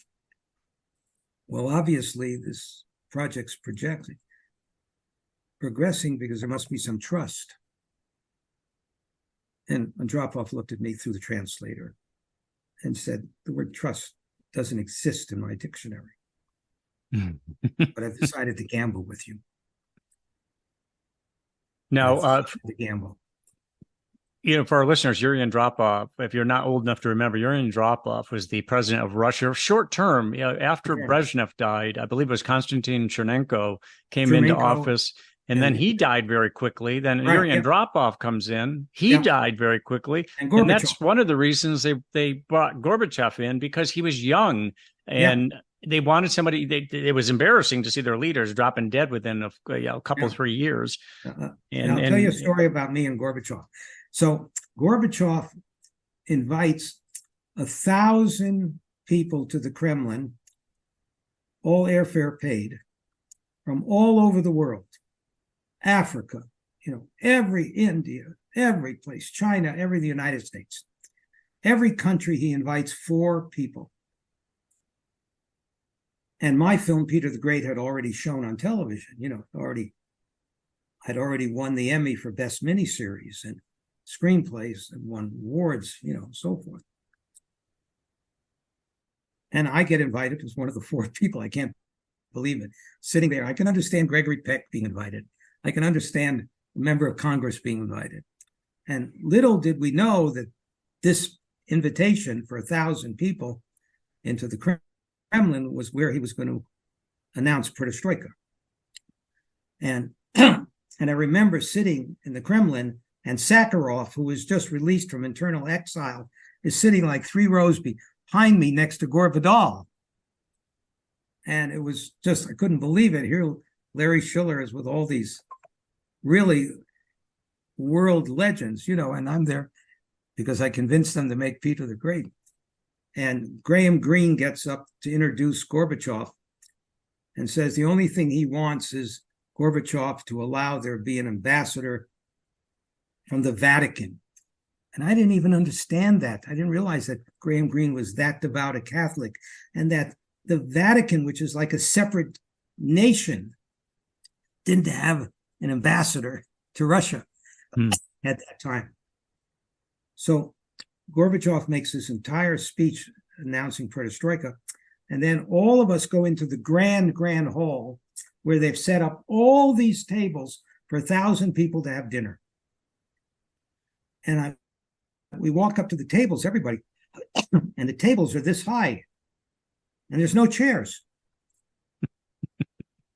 well, obviously this project's progressing because there must be some trust. And Andropov looked at me through the translator and said, the word trust doesn't exist in my dictionary. But I've decided to gamble with you. Now, to gamble. For our listeners, Yuri Andropov, if you're not old enough to remember, Yuri Andropov was the president of Russia short term. After Brezhnev died, I believe it was Konstantin Chernenko came into office, and then he died very quickly. Then Yuri Andropov comes in. He died very quickly. And that's one of the reasons they brought Gorbachev in, because he was young and they wanted somebody. It was embarrassing to see their leaders dropping dead within a couple, 3 years. And I'll tell you a story about me and Gorbachev. So Gorbachev invites 1,000 people to the Kremlin, all airfare paid, from all over the world. Africa, every India, every place, China, the United States. Every country he invites 4 people. And my film, Peter the Great, had already shown on television, I'd already won the Emmy for best miniseries and screenplays and won awards, so forth. And I get invited as one of the 4 people. I can't believe it. Sitting there, I can understand Gregory Peck being invited. I can understand a member of Congress being invited. And little did we know that this invitation for 1,000 people into the Kremlin was where he was going to announce perestroika. And I remember sitting in the Kremlin, and Sakharov, who was just released from internal exile, is sitting like 3 rows behind me next to Gore Vidal. And it was just, I couldn't believe it. Here, Larry Schiller is with all these really world legends, and I'm there because I convinced them to make Peter the Great. And Graham Greene gets up to introduce Gorbachev and says the only thing he wants is Gorbachev to allow there be an ambassador from the Vatican And I didn't even understand that. I didn't realize that Graham Greene was that devout a Catholic, and that the Vatican, which is like a separate nation, didn't have an ambassador to Russia at that time. So Gorbachev makes this entire speech announcing perestroika, and then all of us go into the grand hall where they've set up all these tables for 1,000 people to have dinner. And we walk up to the tables, everybody, and the tables are this high, and there's no chairs.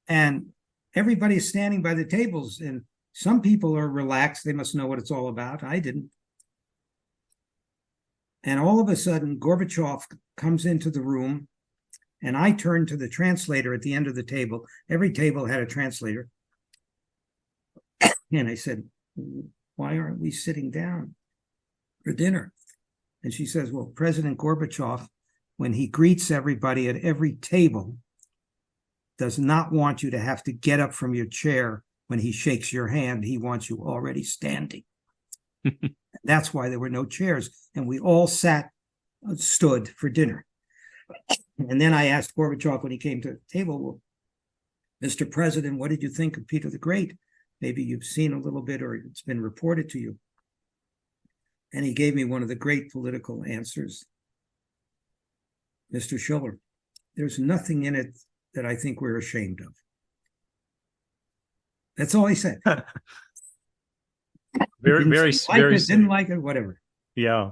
And everybody's standing by the tables, and some people are relaxed. They must know what it's all about. I didn't. And all of a sudden, Gorbachev comes into the room, and I turn to the translator at the end of the table. Every table had a translator. And I said, why aren't we sitting down for dinner? And she says, well, President Gorbachev, when he greets everybody at every table, does not want you to have to get up from your chair when he shakes your hand. He wants you already standing. That's why there were no chairs. And we all stood for dinner. And then I asked Gorbachev when he came to the table, well, Mr. President, what did you think of Peter the Great? Maybe you've seen a little bit or it's been reported to you. And he gave me one of the great political answers. Mr. Schiller, there's nothing in it that I think we're ashamed of. That's all he said. Didn't like it, whatever. Yeah.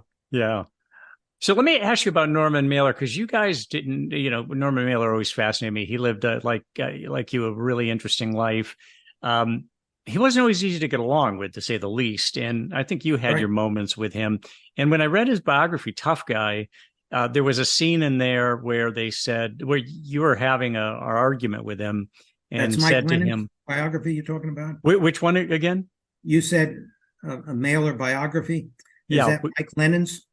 So let me ask you about Norman Mailer, because you guys didn't, Norman Mailer always fascinated me. He lived like you, a really interesting life. He wasn't always easy to get along with, to say the least. And I think you had your moments with him. And when I read his biography, Tough Guy, there was a scene in there where where you were having an argument with him and That's said Mike to Lennon's him, biography you're talking about? Which one again? You said a Mailer biography. Is Yeah. that Mike Lennon's?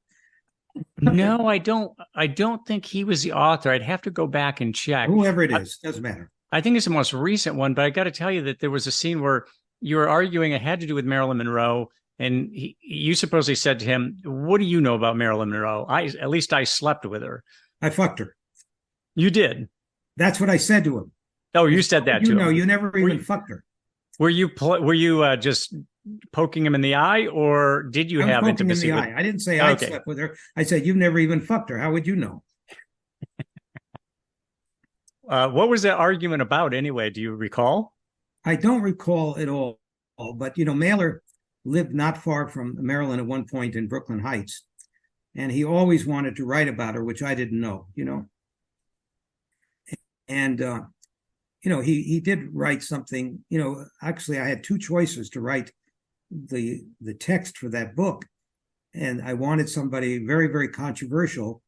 No, I don't think he was the author. I'd have to go back and check. Whoever it is, doesn't matter. I think it's the most recent one, but I got to tell you that there was a scene where you were arguing. It had to do with Marilyn Monroe, and you supposedly said to him, "What do you know about Marilyn Monroe? At least I slept with her." I fucked her. You did. That's what I said to him. Oh, you said that to him. No, you never even fucked her. Were you just poking him in the eye, or did you have intimacy? Him in the eye. I didn't say I slept with her. I said you've never even fucked her. How would you know? What was that argument about anyway? Do you recall? I don't recall at all. But Mailer lived not far from Marilyn at one point in Brooklyn Heights, and he always wanted to write about her, which I didn't know. And he did write something. Actually, I had two choices to write the text for that book, and I wanted somebody very, very controversial,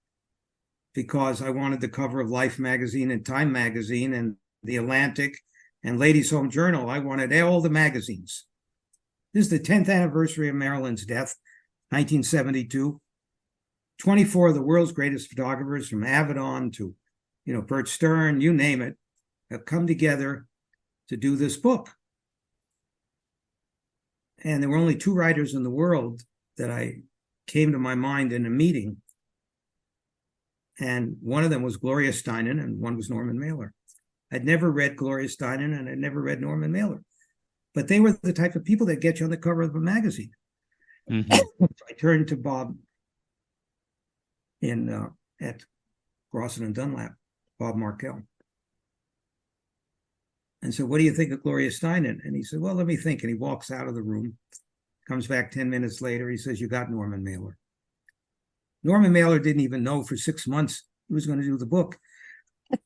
because I wanted the cover of Life magazine and Time magazine and The Atlantic and Ladies' Home Journal. I wanted all the magazines. This is the 10th anniversary of Marilyn's death, 1972. 24 of the world's greatest photographers, from Avedon to Bert Stern, you name it, have come together to do this book. And there were only two writers in the world that I came to my mind in a meeting. And one of them was Gloria Steinem, and one was Norman Mailer. I'd never read Gloria Steinem, and I'd never read Norman Mailer. But they were the type of people that get you on the cover of a magazine. Mm-hmm. I turned to Bob at Grosson and Dunlap, Bob Markell, and said, what do you think of Gloria Steinem? And he said, well, let me think. And he walks out of the room, comes back 10 minutes later. He says, you got Norman Mailer. Norman Mailer didn't even know for 6 months he was going to do the book.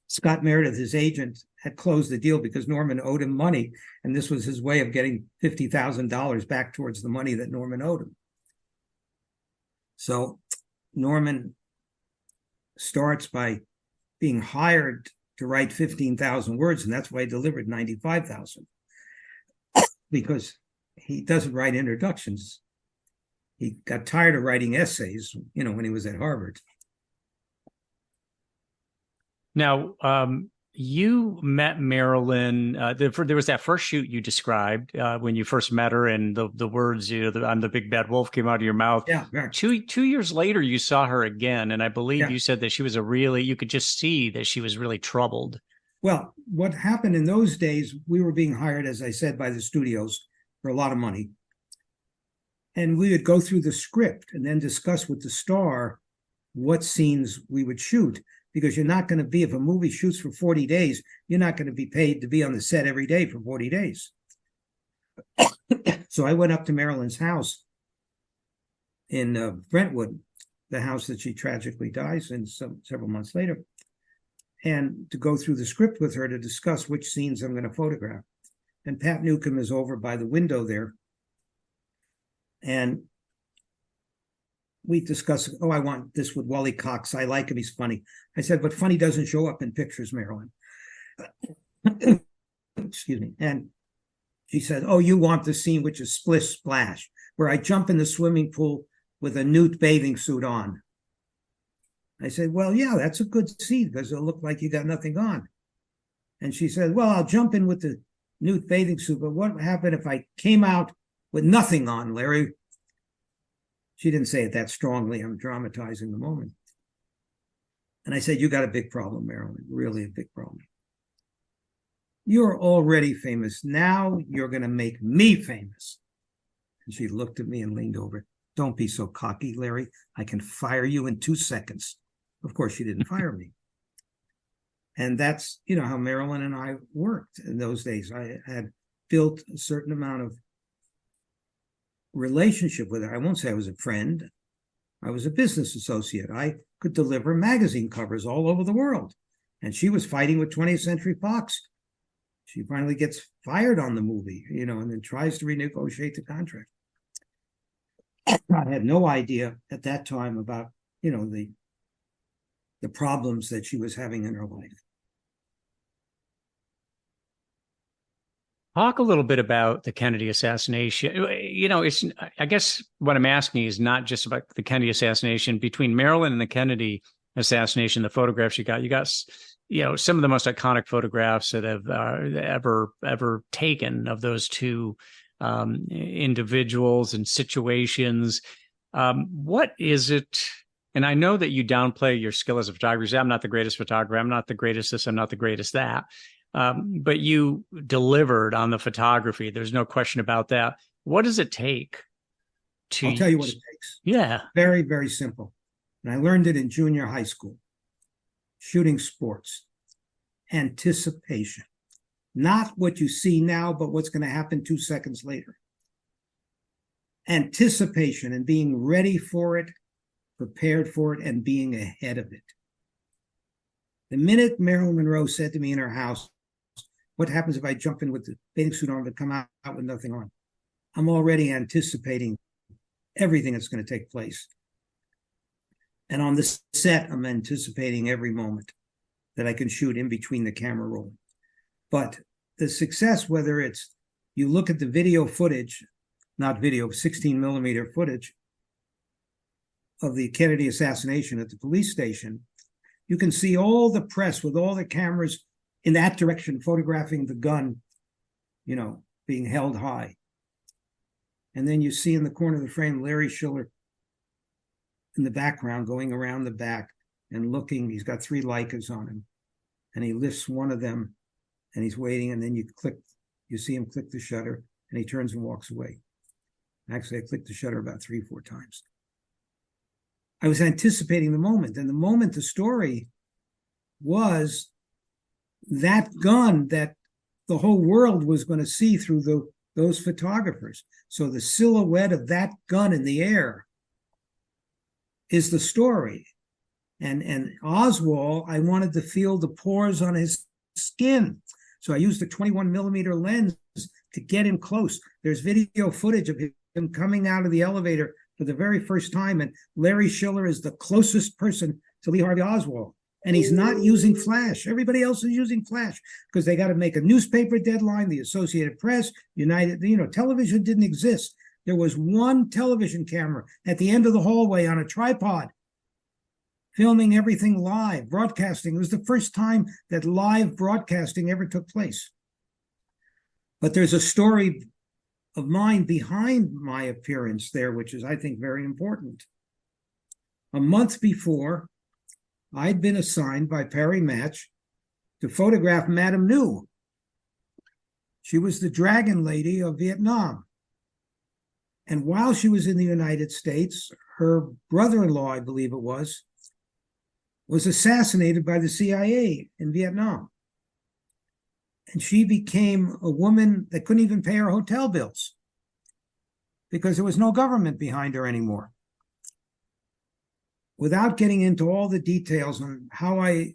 Scott Meredith, his agent, had closed the deal because Norman owed him money, and this was his way of getting $50,000 back towards the money that Norman owed him. So Norman starts by being hired to write 15,000 words, and that's why he delivered 95,000, because he doesn't write introductions. He got tired of writing essays, when he was at Harvard. Now, You met Marilyn. There was that first shoot you described when you first met her, and the words, "I'm the big bad wolf" came out of your mouth. Yeah, right. Two years later, you saw her again, and I believe Yeah. you said that she was you could just see that she was really troubled. Well, what happened in those days, we were being hired, as I said, by the studios for a lot of money. And we would go through the script and then discuss with the star what scenes we would shoot. Because you're not going to be, if a movie shoots for 40 days, you're not going to be paid to be on the set every day for 40 days. So I went up to Marilyn's house in Brentwood, the house that she tragically dies in several months later, and to go through the script with her to discuss which scenes I'm going to photograph. And Pat Newcomb is over by the window there. And we discussed, I want this with Wally Cox. I like him. He's funny. I said, but funny doesn't show up in pictures, Marilyn. Excuse me. And she said, you want the scene which is Splish Splash, where I jump in the swimming pool with a nude bathing suit on. I said, well, yeah, that's a good scene because it'll look like you got nothing on. And she said, well, I'll jump in with the nude bathing suit, but what would happen if I came out with nothing on, Larry? She didn't say it that strongly. I'm dramatizing the moment. And I said, you got a big problem, Marilyn, really a big problem. You're already famous. Now you're going to make me famous. And she looked at me and leaned over. Don't be so cocky, Larry. I can fire you in 2 seconds. Of course, she didn't fire me. And that's, how Marilyn and I worked in those days. I had built a certain amount of relationship with her. I won't say I was a friend. I was a business associate. I could deliver magazine covers all over the world. And she was fighting with 20th Century Fox. She finally gets fired on the movie, and then tries to renegotiate the contract. I had no idea at that time about, the problems that she was having in her life. Talk a little bit about the Kennedy assassination. I guess what I'm asking is not just about the Kennedy assassination. Between Marilyn and the Kennedy assassination, the photographs you got, some of the most iconic photographs that have ever taken of those two individuals and situations. What is it? And I know that you downplay your skill as a photographer. You say, I'm not the greatest photographer. I'm not the greatest this. I'm not the greatest that. But you delivered on the photography. There's no question about that. What does it take to... I'll tell you what it takes. Yeah. Very, very simple. And I learned it in junior high school. Shooting sports. Anticipation. Not what you see now, but what's going to happen 2 seconds later. Anticipation and being ready for it, prepared for it, and being ahead of it. The minute Marilyn Monroe said to me in her house, what happens if I jump in with the bathing suit on but come out with nothing on? I'm already anticipating everything that's going to take place. And on the set, I'm anticipating every moment that I can shoot in between the camera roll. But the success, whether it's you look at the video footage, not video, 16 millimeter footage of the Kennedy assassination at the police station, you can see all the press with all the cameras in that direction, photographing the gun, being held high. And then you see in the corner of the frame, Larry Schiller in the background, going around the back and looking. He's got 3 Leicas on him. And he lifts one of them and he's waiting. And then you see him click the shutter and he turns and walks away. Actually, I clicked the shutter about 3 or 4 times. I was anticipating the moment. And the moment, the story was that gun that the whole world was going to see through those photographers. So the silhouette of that gun in the air is the story. And Oswald, I wanted to feel the pores on his skin. So I used a 21 millimeter lens to get him close. There's video footage of him coming out of the elevator for the very first time. And Larry Schiller is the closest person to Lee Harvey Oswald. And he's not using flash. Everybody else is using flash because they got to make a newspaper deadline, the Associated Press, United, television didn't exist. There was one television camera at the end of the hallway on a tripod. filming everything live, broadcasting. It was the first time that live broadcasting ever took place. But there's a story of mine behind my appearance there, which is, I think, very important. A month before, I'd been assigned by Perry Match to photograph Madame New. She was the dragon lady of Vietnam. And while she was in the United States, her brother-in-law, I believe it was assassinated by the CIA in Vietnam. And she became a woman that couldn't even pay her hotel bills because there was no government behind her anymore. Without getting into all the details on how I,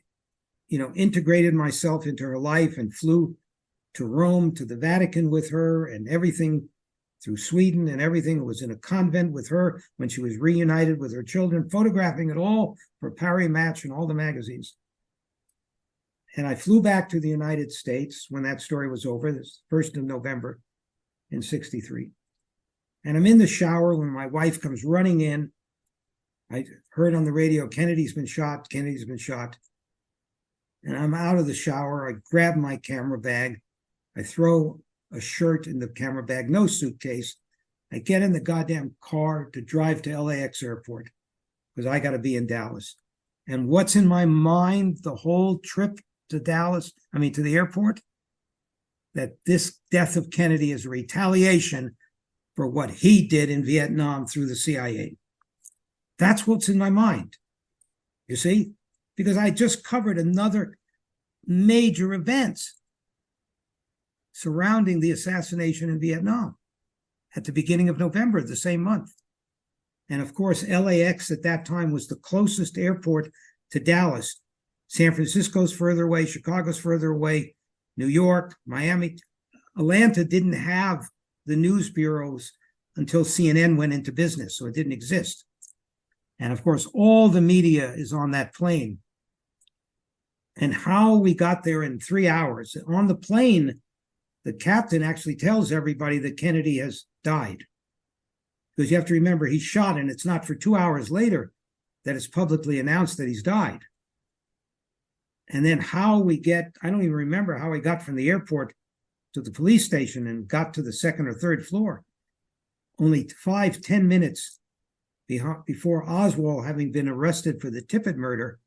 integrated myself into her life and flew to Rome, to the Vatican with her and everything, through Sweden and everything. It was in a convent with her when she was reunited with her children, photographing it all for Perry Match and all the magazines. And I flew back to the United States when that story was over, this 1st of November in 1963. And I'm in the shower when my wife comes running in. I heard on the radio, Kennedy's been shot, Kennedy's been shot. And I'm out of the shower. I grab my camera bag. I throw a shirt in the camera bag, no suitcase. I get in the goddamn car to drive to LAX airport because I got to be in Dallas. And what's in my mind the whole trip to to the airport? That this death of Kennedy is a retaliation for what he did in Vietnam through the CIA. That's what's in my mind, you see? Because I just covered another major event surrounding the assassination in Vietnam at the beginning of November, the same month. And of course, LAX at that time was the closest airport to Dallas. San Francisco's further away, Chicago's further away, New York, Miami. Atlanta didn't have the news bureaus until CNN went into business, so it didn't exist. And of course, all the media is on that plane. And how we got there in 3 hours. On the plane, the captain actually tells everybody that Kennedy has died. Because you have to remember, he's shot, and it's not for 2 hours later that it's publicly announced that he's died. And then how we get, I don't even remember how we got from the airport to the police station and got to the second or third floor. Only 5-10 minutes before Oswald, having been arrested for the Tippit murder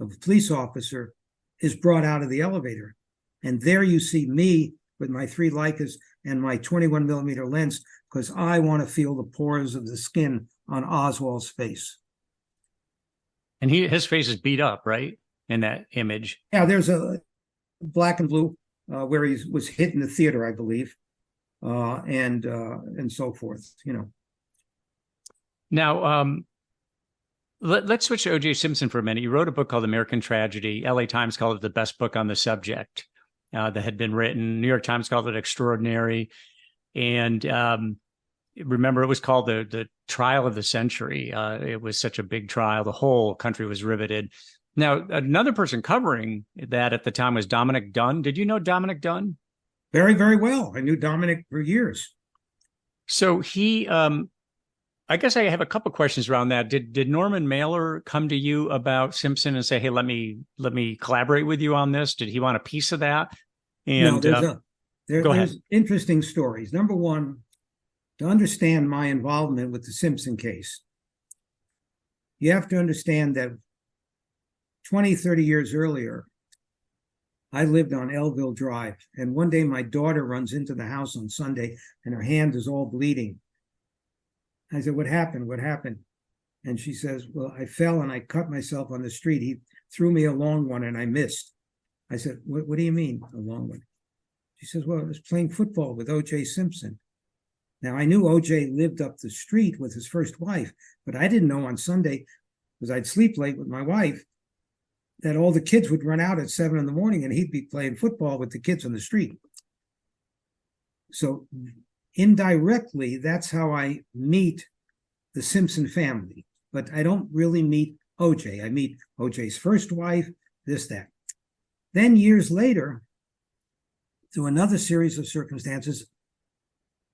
of a police officer, is brought out of the elevator. And there you see me with my 3 Leicas and my 21 millimeter lens, because I want to feel the pores of the skin on Oswald's face. And his face is beat up, right? In that image. Yeah, there's a black and blue where he was hit in the theater, I believe, and so forth, Now, let's switch to O.J. Simpson for a minute. You wrote a book called American Tragedy. LA Times called it the best book on the subject that had been written. New York Times called it extraordinary. And remember, it was called the trial of the century. It was such a big trial. The whole country was riveted. Now, another person covering that at the time was Dominic Dunn. Did you know Dominic Dunn? Very, very well. I knew Dominic for years. So he, I guess I have a couple questions around that. Did Norman Mailer come to you about Simpson and say, "Hey, let me collaborate with you on this"? Did he want a piece of that? And no, there's interesting stories. Number one, to understand my involvement with the Simpson case, you have to understand that 20, 30 years earlier, I lived on Elville Drive. And one day my daughter runs into the house on Sunday and her hand is all bleeding. I said, "What happened? What happened?" And she says, "Well, I fell and I cut myself on the street. He threw me a long one and I missed." I said, what do you mean, a long one?" She says, "Well, I was playing football with O.J. Simpson." Now, I knew O.J. lived up the street with his first wife, but I didn't know on Sunday, because I'd sleep late with my wife, that all the kids would run out at 7 in the morning and he'd be playing football with the kids on the street. So indirectly, that's how I meet the Simpson family. But I don't really meet O.J. I meet O.J.'s first wife, this, that. Then years later, through another series of circumstances,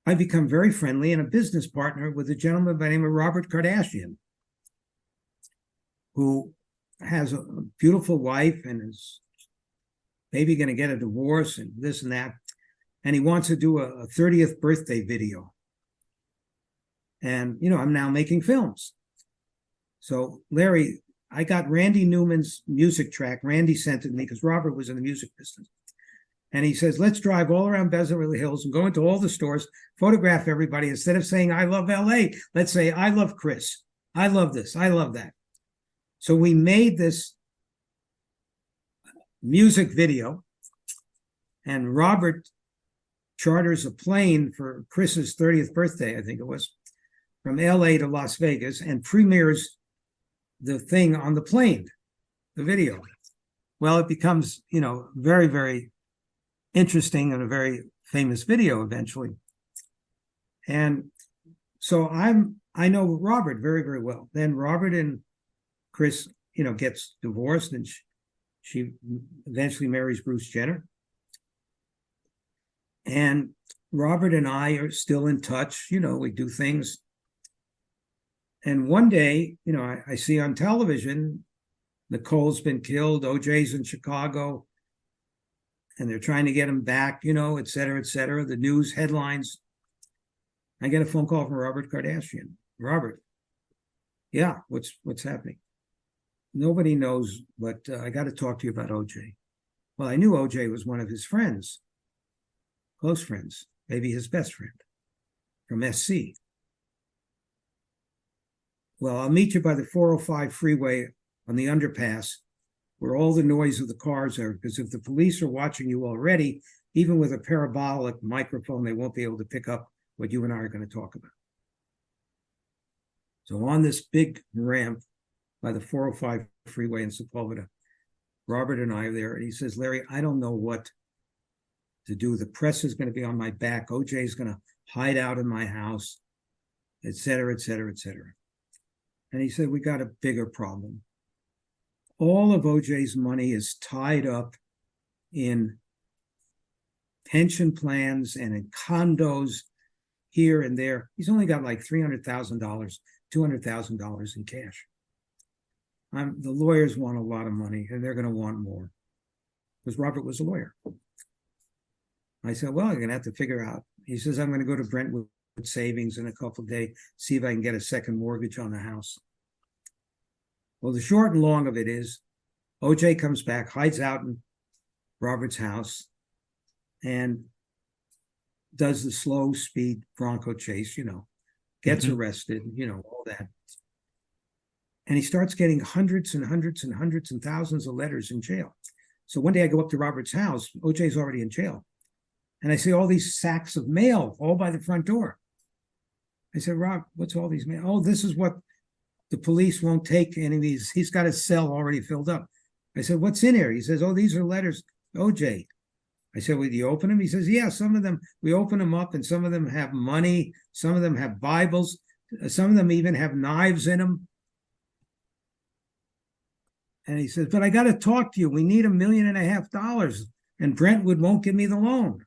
I become very friendly and a business partner with a gentleman by the name of Robert Kardashian, who has a beautiful wife and is maybe going to get a divorce and this and that. And he wants to do a 30th birthday video. And, I'm now making films. So, Larry, I got Randy Newman's music track. Randy sent it to me because Robert was in the music business. And he says, let's drive all around Beverly Hills and go into all the stores, photograph everybody. Instead of saying, I love LA, let's say, I love Chris. I love this. I love that. So we made this music video, and Robert charters a plane for Chris's 30th birthday, I think it was, from LA to Las Vegas, and premieres the thing on the plane, the video. Well, it becomes, very, very interesting and a very famous video eventually. And so I know Robert very, very well. Then Robert and Chris, gets divorced, and she eventually marries Bruce Jenner. And Robert and I are still in touch. We do things. And one day, I see on television, Nicole's been killed, OJ's in Chicago, and they're trying to get him back, et cetera, et cetera. The news headlines. I get a phone call from Robert Kardashian. Robert, yeah, what's happening? Nobody knows, but I got to talk to you about OJ. Well, I knew OJ was one of his friends, close friends, maybe his best friend from SC. Well, I'll meet you by the 405 freeway on the underpass where all the noise of the cars are, because if the police are watching you already, even with a parabolic microphone, they won't be able to pick up what you and I are going to talk about. So on this big ramp by the 405 freeway in Sepulveda, Robert and I are there, and he says, Larry, I don't know what to do. The press is going to be on my back. OJ is going to hide out in my house, et cetera, et cetera, et cetera. And he said, we got a bigger problem. All of OJ's money is tied up in pension plans and in condos here and there. He's only got like $300,000, $200,000 in cash. The lawyers want a lot of money, and they're going to want more, because Robert was a lawyer. I said, well, you're going to have to figure out. He says, I'm going to go to Brentwood Savings in a couple of days, see if I can get a second mortgage on the house. Well, the short and long of it is, OJ comes back, hides out in Robert's house, and does the slow speed Bronco chase, gets arrested, all that. And he starts getting hundreds and hundreds and hundreds and thousands of letters in jail. So one day I go up to Robert's house, OJ's already in jail. And I see all these sacks of mail all by the front door. I said, Rob, what's all these mail? Oh, this is what the police won't take any of these. He's got his cell already filled up. I said, what's in here? He says, oh, these are letters, OJ. I said, well, do you open them? He says, yeah, some of them, we open them up, and some of them have money. Some of them have Bibles. Some of them even have knives in them. And he says, but I got to talk to you. We need $1.5 million, and Brentwood won't give me the loan.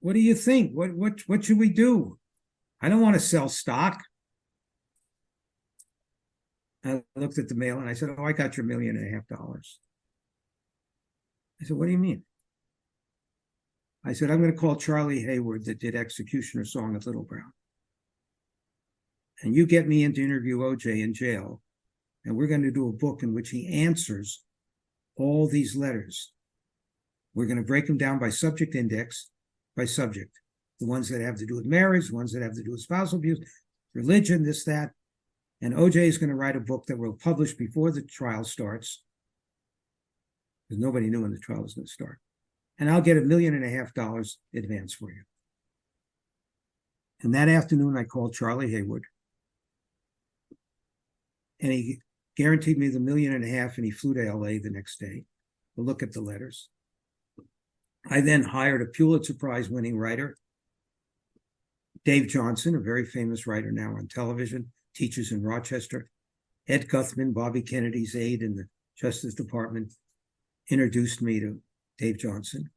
What do you think? What should we do? I don't want to sell stock. I looked at the mail and I said, oh, I got your $1.5 million. I said, what do you mean? I said, I'm going to call Charlie Hayward that did Executioner Song at Little Brown. And you get me in to interview OJ in jail. And we're going to do a book in which he answers all these letters. We're going to break them down by subject index, by subject. The ones that have to do with marriage, the ones that have to do with spousal abuse, religion, this, that. And OJ is going to write a book that we'll publish before the trial starts, because nobody knew when the trial was going to start. And I'll get $1.5 million advance for you. And that afternoon, I called Charlie Hayward, and he guaranteed me the $1.5 million, and he flew to LA the next day to look at the letters. I then hired a Pulitzer Prize winning writer, Dave Johnson, a very famous writer now on television, teaches in Rochester. Ed Guthman, Bobby Kennedy's aide in the Justice Department, introduced me to Dave Johnson.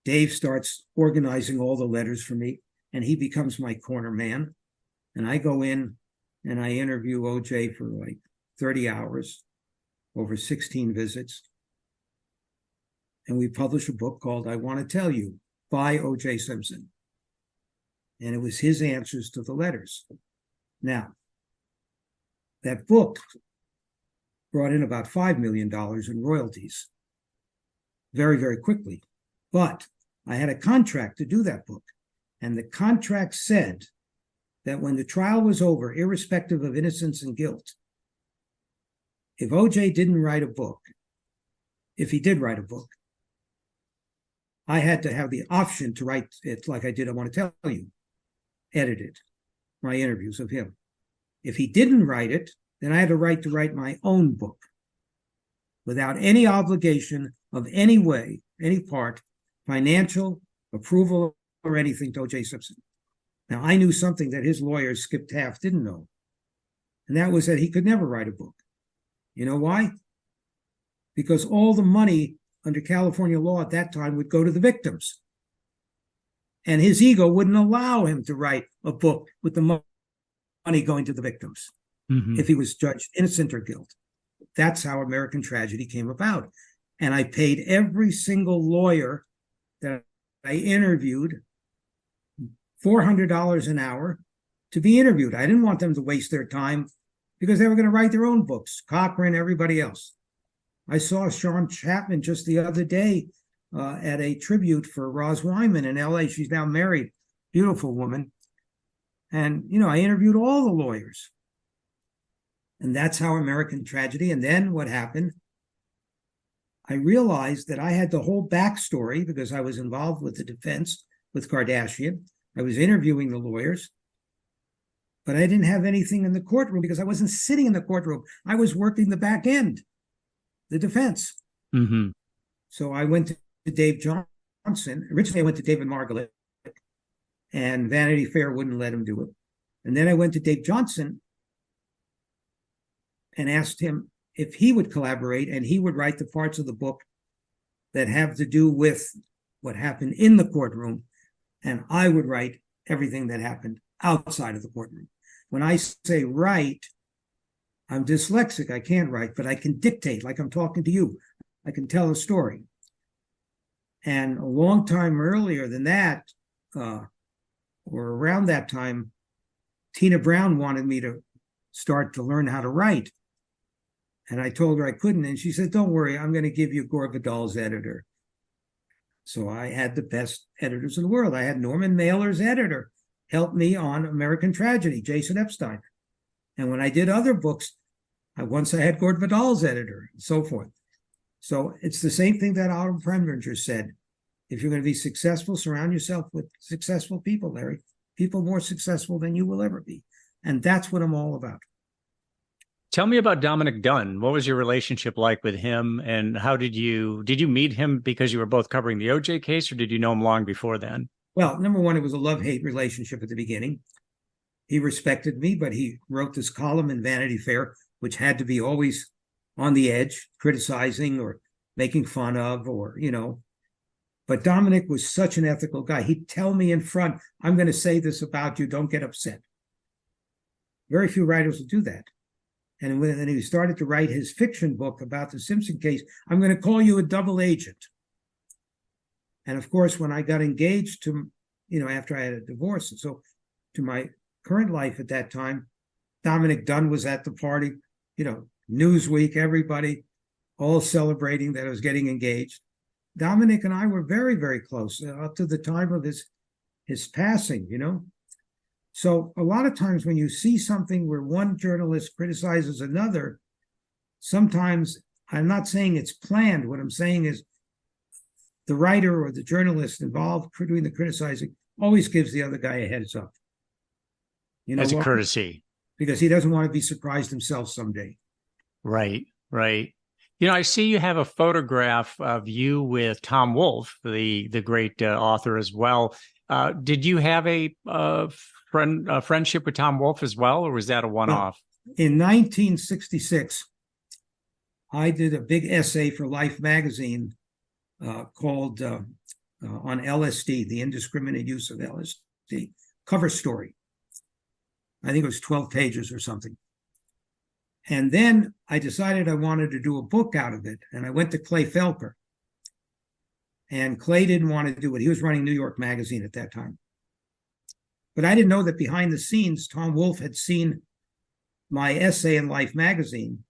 Dave starts organizing all the letters for me, and he becomes my corner man. And I go in and I interview OJ for like 30 hours over 16 visits. And we published a book called I Want to Tell You by O.J. Simpson. And it was his answers to the letters. Now, that book brought in about $5 million in royalties very, very quickly. But I had a contract to do that book. And the contract said that when the trial was over, irrespective of innocence and guilt, if O.J. didn't write a book, if he did write a book, I had to have the option to write it like I did I Want to Tell You, edited my interviews of him. If he didn't write it, then I had the right to write my own book without any obligation of any way, any part, financial, approval, or anything to O.J. Simpson. Now, I knew something that his lawyer, Skip Taft, didn't know, and that was that he could never write a book. You know why? Because all the money under California law at that time would go to the victims. And his ego wouldn't allow him to write a book with the money going to the victims if he was judged innocent or guilt. That's how American Tragedy came about. And I paid every single lawyer that I interviewed $400 an hour to be interviewed. I didn't want them to waste their time because they were going to write their own books, Cochran, everybody else. I saw Sean Chapman just the other day at a tribute for Roz Wyman in L.A. She's now married, beautiful woman. And, you know, I interviewed all the lawyers. And that's how American Tragedy. And then what happened, I realized that I had the whole backstory because I was involved with the defense with Kardashian. I was interviewing the lawyers. But I didn't have anything in the courtroom because I wasn't sitting in the courtroom. I was working the back end, the defense. So I went to Dave Johnson. Originally, I went to David Margolin, and Vanity Fair wouldn't let him do it. And then I went to Dave Johnson and asked him if he would collaborate and he would write the parts of the book that have to do with what happened in the courtroom, and I would write everything that happened outside of the courtroom. When I say write, I'm dyslexic. I can't write, but I can dictate like I'm talking to you. I can tell a story. And a long time earlier than that, or around that time, Tina Brown wanted me to start to learn how to write. And I told her I couldn't. And she said, don't worry, I'm going to give you Gore Vidal's editor. So I had the best editors in the world. I had Norman Mailer's editor help me on American Tragedy, Jason Epstein. And when I did other books, once I had Gord Vidal's editor and so forth. So it's the same thing that Otto Preminger said. If you're going to be successful, surround yourself with successful people, Larry. People more successful than you will ever be. And that's what I'm all about. Tell me about Dominic Dunn. What was your relationship like with him? And how did you meet him because you were both covering the OJ case, or did you know him long before then? Well, number one, it was a love-hate relationship at the beginning. He respected me, but he wrote this column in Vanity Fair, which had to be always on the edge, criticizing or making fun of, or, you know. But Dominic was such an ethical guy. He'd tell me in front, I'm going to say this about you, don't get upset. Very few writers will do that. And when he started to write his fiction book about the Simpson case, I'm going to call you a double agent. And of course, when I got engaged to, you know, after I had a divorce, and so to my current life at that time, Dominic Dunn was at the party, you know, Newsweek, everybody, all celebrating that I was getting engaged. Dominic and I were very, very close up to the time of his passing, you know. So a lot of times when you see something where one journalist criticizes another, sometimes I'm not saying it's planned. What I'm saying is the writer or the journalist involved doing the criticizing always gives the other guy a heads up. You know, as a courtesy. Because he doesn't want to be surprised himself someday. Right, right. You know, I see you have a photograph of you with Tom Wolfe, the great author as well. Did you have a friendship with Tom Wolfe as well, or was that a one-off? In 1966, I did a big essay for Life magazine called on LSD, the indiscriminate use of LSD, cover story. I think it was 12 pages or something. And then I decided I wanted to do a book out of it. And I went to Clay Felker. And Clay didn't want to do it. He was running New York Magazine at that time. But I didn't know that behind the scenes, Tom Wolfe had seen my essay in Life magazine,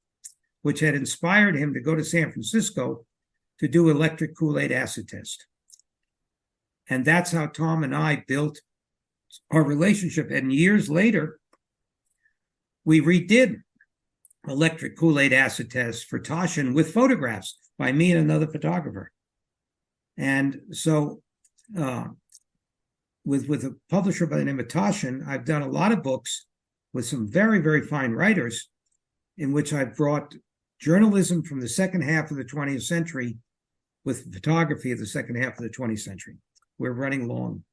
which had inspired him to go to San Francisco to do electric Kool-Aid acid test. And that's how Tom and I built our relationship. And years later, we redid electric Kool-Aid acid test for Taschen with photographs by me and another photographer. And so with a publisher by the name of Taschen, I've done a lot of books with some very, very fine writers in which I've brought journalism from the second half of the 20th century with photography of the second half of the 20th century. We're running long.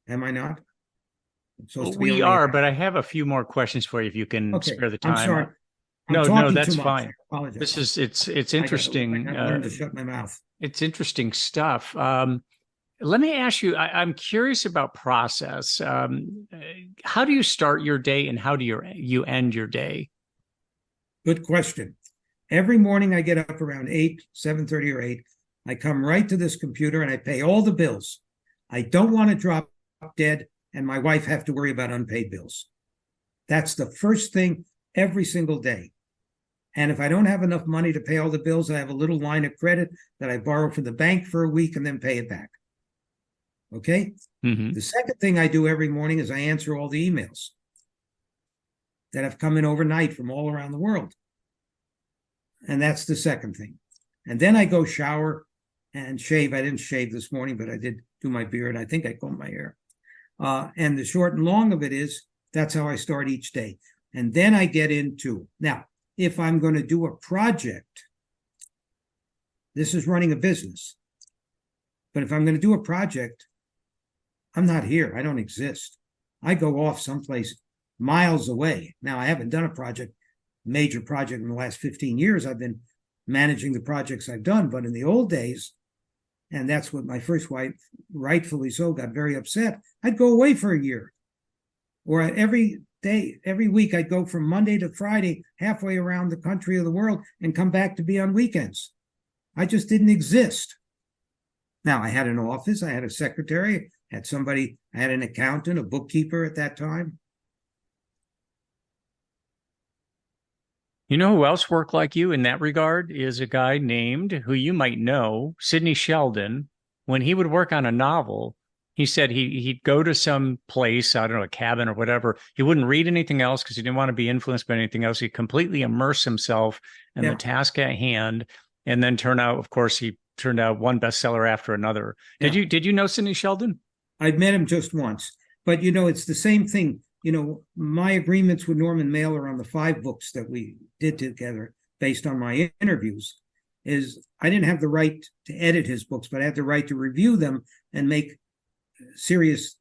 Am I not? We are, but I have a few more questions for you if you can spare the time. I'm sorry. No, that's fine. I apologize. This is it's interesting. I learned to shut my mouth. It's interesting stuff. Let me ask you, I'm curious about process. How do you start your day and how do you end your day? Good question. Every morning I get up around 7:30 or 8. I come right to this computer and I pay all the bills. I don't want to drop dead and my wife have to worry about unpaid bills. That's the first thing every single day. And if I don't have enough money to pay all the bills, I have a little line of credit that I borrow from the bank for a week and then pay it back. Okay? Mm-hmm. The second thing I do every morning is I answer all the emails that have come in overnight from all around the world. And that's the second thing. And then I go shower and shave. I didn't shave this morning, but I did do my beard. I think I combed my hair. And the short and long of it is, that's how I start each day. And then I get into, now, if I'm going to do a project, this is running a business. But if I'm going to do a project, I'm not here. I don't exist. I go off someplace miles away. Now, I haven't done a major project in the last 15 years. I've been managing the projects I've done. But in the old days, and that's what my first wife, rightfully so, got very upset, I'd go away for a year. Or every week, I'd go from Monday to Friday, halfway around the country or the world, and come back to be on weekends. I just didn't exist. Now, I had an office, I had a secretary, I had an accountant, a bookkeeper at that time. You know who else worked like you in that regard is a guy named, who you might know, Sidney Sheldon. When he would work on a novel, he said he'd go to some place, I don't know, a cabin or whatever. He wouldn't read anything else because he didn't want to be influenced by anything else. He'd completely immerse himself in the task at hand, and then he turned out one bestseller after another. Yeah. Did you know Sidney Sheldon? I'd met him just once, but it's the same thing. My agreements with Norman Mailer on the 5 books that we did together based on my interviews is I didn't have the right to edit his books, but I had the right to review them and make serious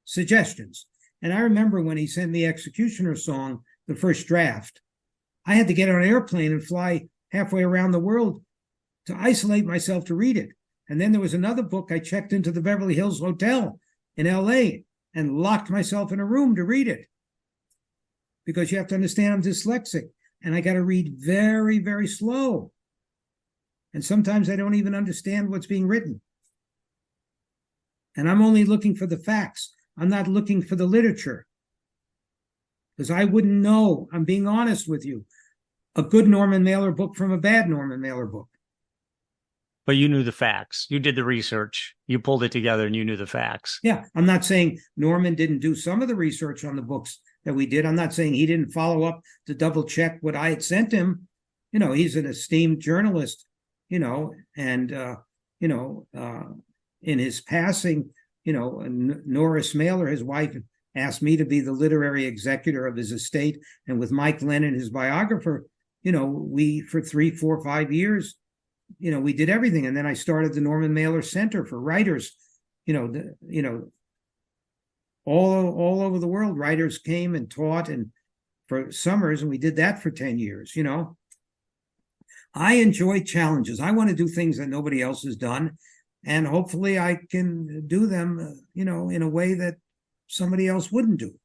suggestions. And I remember when he sent me Executioner Song, the first draft, I had to get on an airplane and fly halfway around the world to isolate myself to read it. And then there was another book I checked into the Beverly Hills Hotel in LA and locked myself in a room to read it. Because you have to understand I'm dyslexic and I got to read very, very slow. And sometimes I don't even understand what's being written. And I'm only looking for the facts. I'm not looking for the literature. Because I wouldn't know, I'm being honest with you, a good Norman Mailer book from a bad Norman Mailer book. But you knew the facts. You did the research. You pulled it together and you knew the facts. Yeah. I'm not saying Norman didn't do some of the research on the books that we did. I'm not saying he didn't follow up to double check what I had sent him. He's an esteemed journalist, and, in his passing, Norris Mailer, his wife, asked me to be the literary executor of his estate. And with Mike Lennon, his biographer, we, for 3, 4, 5 years, we did everything. And then I started the Norman Mailer Center for writers, all over the world. Writers came and taught and for summers, and we did that for 10 years, I enjoy challenges. I want to do things that nobody else has done. And hopefully I can do them, in a way that somebody else wouldn't do.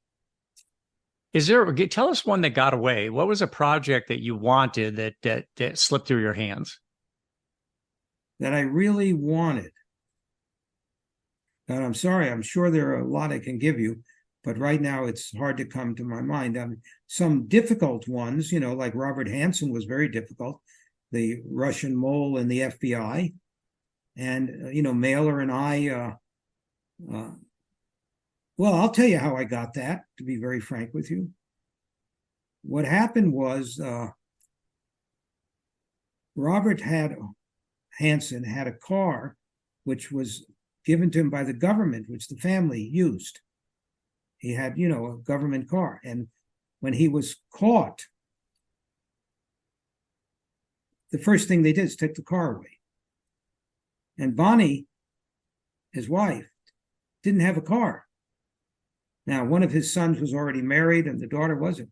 Tell us one that got away. What was a project that you wanted that slipped through your hands? That I really wanted. And I'm sorry, I'm sure there are a lot I can give you, but right now it's hard to come to my mind. Some difficult ones, like Robert Hanssen was very difficult, the Russian mole in the FBI. And, Mailer and I, well, I'll tell you how I got that, to be very frank with you. What happened was Robert Hanssen had a car which was given to him by the government, which the family used. He had, a government car. And when he was caught, the first thing they did is take the car away. And Bonnie, his wife, didn't have a car. Now, one of his sons was already married and the daughter wasn't.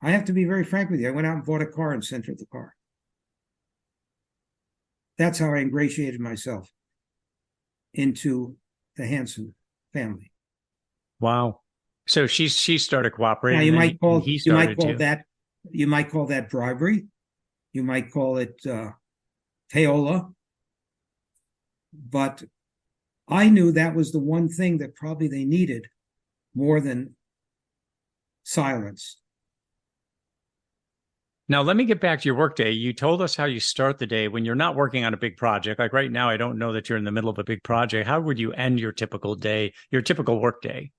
I have to be very frank with you. I went out and bought a car and sent her the car. That's how I ingratiated myself into the Hanssen family. Wow. So she started cooperating. Now, you might call that bribery. You might call it payola. But I knew that was the one thing that probably they needed more than silence. Now, let me get back to your workday. You told us how you start the day when you're not working on a big project. Like right now, I don't know that you're in the middle of a big project. How would you end your typical day, your typical workday?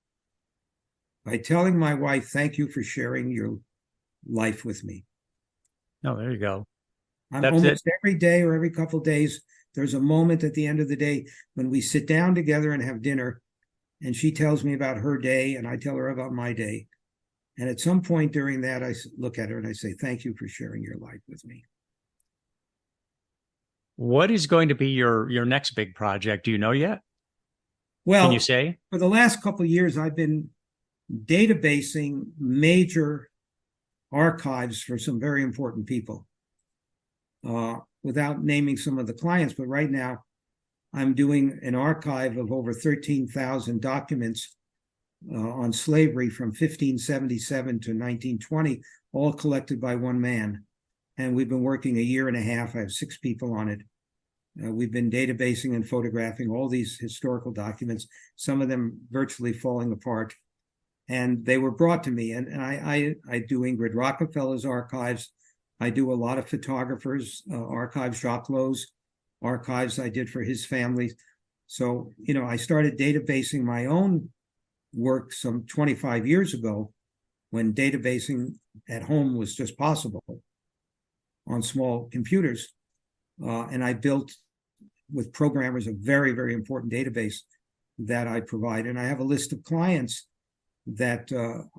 By telling my wife, thank you for sharing your life with me. Oh, there you go. Every day or every couple of days, there's a moment at the end of the day when we sit down together and have dinner, and she tells me about her day, and I tell her about my day. And at some point during that, I look at her and I say, thank you for sharing your life with me. What is going to be your next big project? Do you know yet? Well, can you say? For the last couple of years, I've been databasing major archives for some very important people. Without naming some of the clients, but right now I'm doing an archive of over 13,000 documents on slavery from 1577 to 1920, all collected by one man. And we've been working a year and a half. I have 6 people on it. We've been databasing and photographing all these historical documents, some of them virtually falling apart. And they were brought to me. And I do Ingrid Rockefeller's archives. I do a lot of photographers' archives, Jacques Lowe's archives I did for his family. So, I started databasing my own work some 25 years ago when databasing at home was just possible on small computers. And I built with programmers a very, very important database that I provide. And I have a list of clients that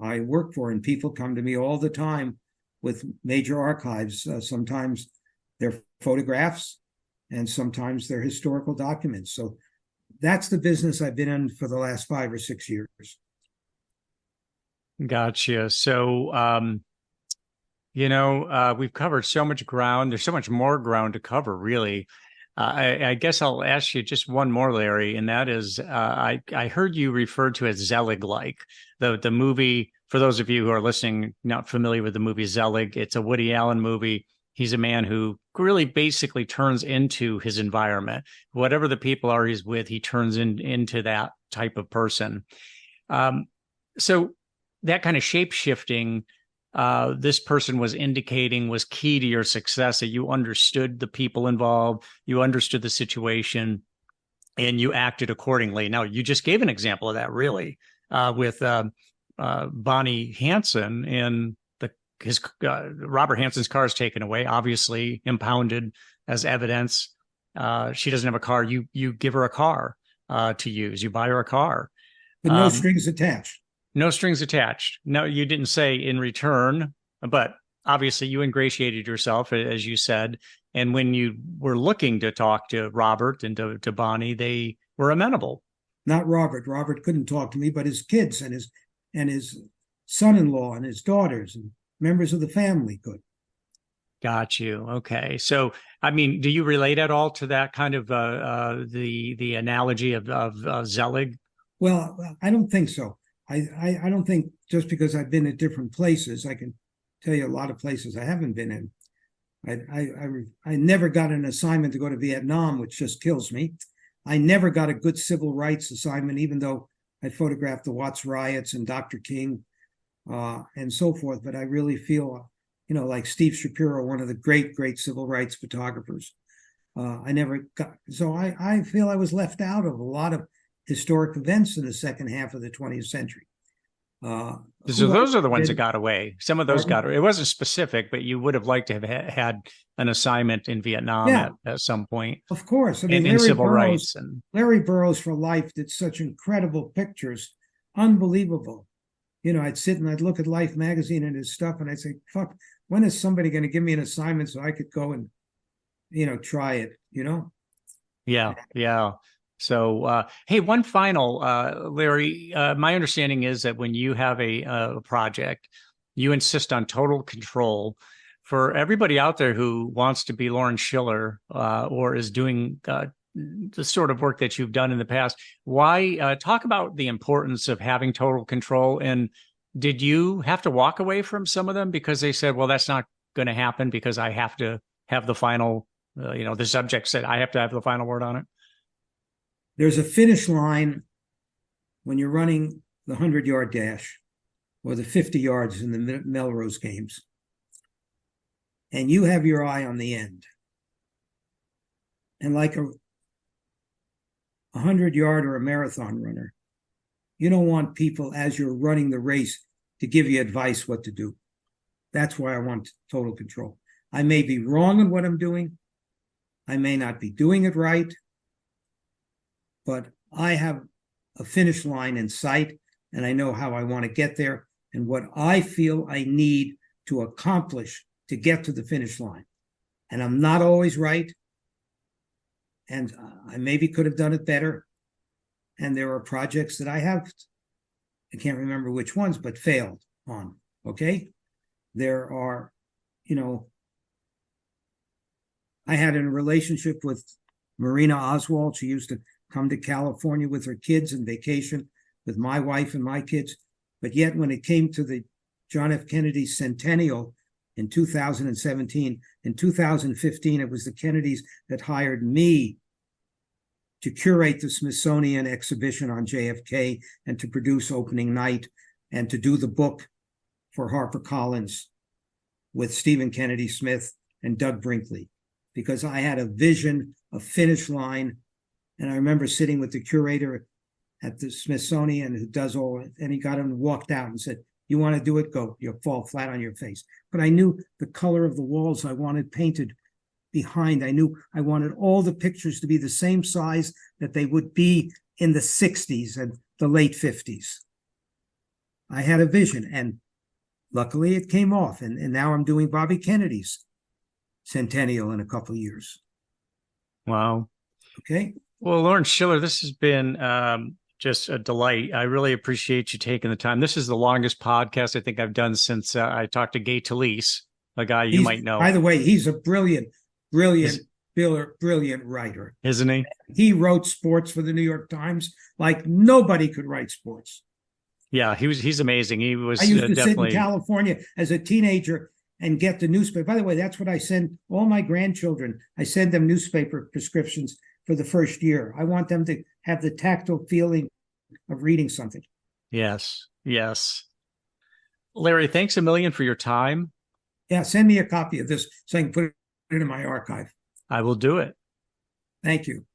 I work for, and people come to me all the time with major archives. Sometimes they're photographs and sometimes they're historical documents. So that's the business I've been in for the last 5 or 6 years. Gotcha. So, we've covered so much ground. There's so much more ground to cover, really. I guess I'll ask you just one more, Larry, and that is, I heard you referred to as Zelig-like, the movie. For those of you who are listening, not familiar with the movie Zelig, it's a Woody Allen movie. He's a man who really basically turns into his environment. Whatever the people are he's with, he turns into that type of person. So that kind of shape-shifting, this person was indicating was key to your success, that you understood the people involved, you understood the situation, and you acted accordingly. Now, you just gave an example of that, really, with Bonnie Hanssen and his Robert Hanssen's car is taken away, obviously impounded as evidence. She doesn't have a car. You give her a car to use. You buy her a car. But no strings attached. No strings attached. No, you didn't say in return, but obviously you ingratiated yourself, as you said. And when you were looking to talk to Robert and to Bonnie, they were amenable. Not Robert. Robert couldn't talk to me, but his kids and his son-in-law and his daughters and members of the family could. Got you. Okay. So, I mean, do you relate at all to that kind of the analogy of Zelig? Well, I don't think so. I don't think just because I've been at different places, I can tell you a lot of places I haven't been in. I never got an assignment to go to Vietnam, which just kills me. I never got a good civil rights assignment, even though I photographed the Watts riots and Dr. King and so forth. But I really feel, like Steve Shapiro, one of the great civil rights photographers. I never got, so I feel I was left out of a lot of historic events in the second half of the 20th century. So those are the ones that got away. Some of those got away. It wasn't specific, but you would have liked to have had an assignment in Vietnam at some point. Of course. I mean, in civil rights. And Larry Burroughs for Life did such incredible pictures. Unbelievable. I'd sit and I'd look at Life magazine and his stuff and I'd say, fuck, when is somebody going to give me an assignment so I could go and, try it, Yeah. So, hey, one final, Larry, my understanding is that when you have a project, you insist on total control. For everybody out there who wants to be Lawrence Schiller or is doing the sort of work that you've done in the past, why talk about the importance of having total control? And did you have to walk away from some of them because they said, well, that's not going to happen because I have to have the final, the subject said I have to have the final word on it? There's a finish line when you're running the 100-yard dash or the 50 yards in the Melrose games, and you have your eye on the end. And like a 100-yard or a marathon runner, you don't want people as you're running the race to give you advice what to do. That's why I want total control. I may be wrong in what I'm doing. I may not be doing it right. But I have a finish line in sight, and I know how I want to get there and what I feel I need to accomplish to get to the finish line. And I'm not always right. And I maybe could have done it better. And there are projects that I can't remember which ones, but failed on. Okay. There are, I had a relationship with Marina Oswald. She used to come to California with her kids and vacation with my wife and my kids. But yet when it came to the John F. Kennedy centennial in 2017, in 2015, it was the Kennedys that hired me to curate the Smithsonian exhibition on JFK and to produce opening night and to do the book for HarperCollins with Stephen Kennedy Smith and Doug Brinkley, because I had a vision, a finish line. And I remember sitting with the curator at the Smithsonian who does all it, and he got him and walked out and said, you want to do it? Go. You'll fall flat on your face. But I knew the color of the walls I wanted painted behind. I knew I wanted all the pictures to be the same size that they would be in the 60s and the late 50s. I had a vision, and luckily it came off. And now I'm doing Bobby Kennedy's centennial in a couple of years. Wow. Okay. Well, Lawrence Schiller, this has been just a delight. I really appreciate you taking the time. This is the longest podcast I think I've done since I talked to Gay Talese, a guy you might know. By the way, he's a brilliant writer. Isn't he? He wrote sports for the New York Times like nobody could write sports. Yeah, he's amazing. He was. I used to sit in California as a teenager and get the newspaper. By the way, that's what I send all my grandchildren. I send them newspaper prescriptions for the first year. I want them to have the tactile feeling of reading something. Yes. Larry, thanks a million for your time. Yeah, send me a copy of this so I can put it in my archive. I will do it. Thank you.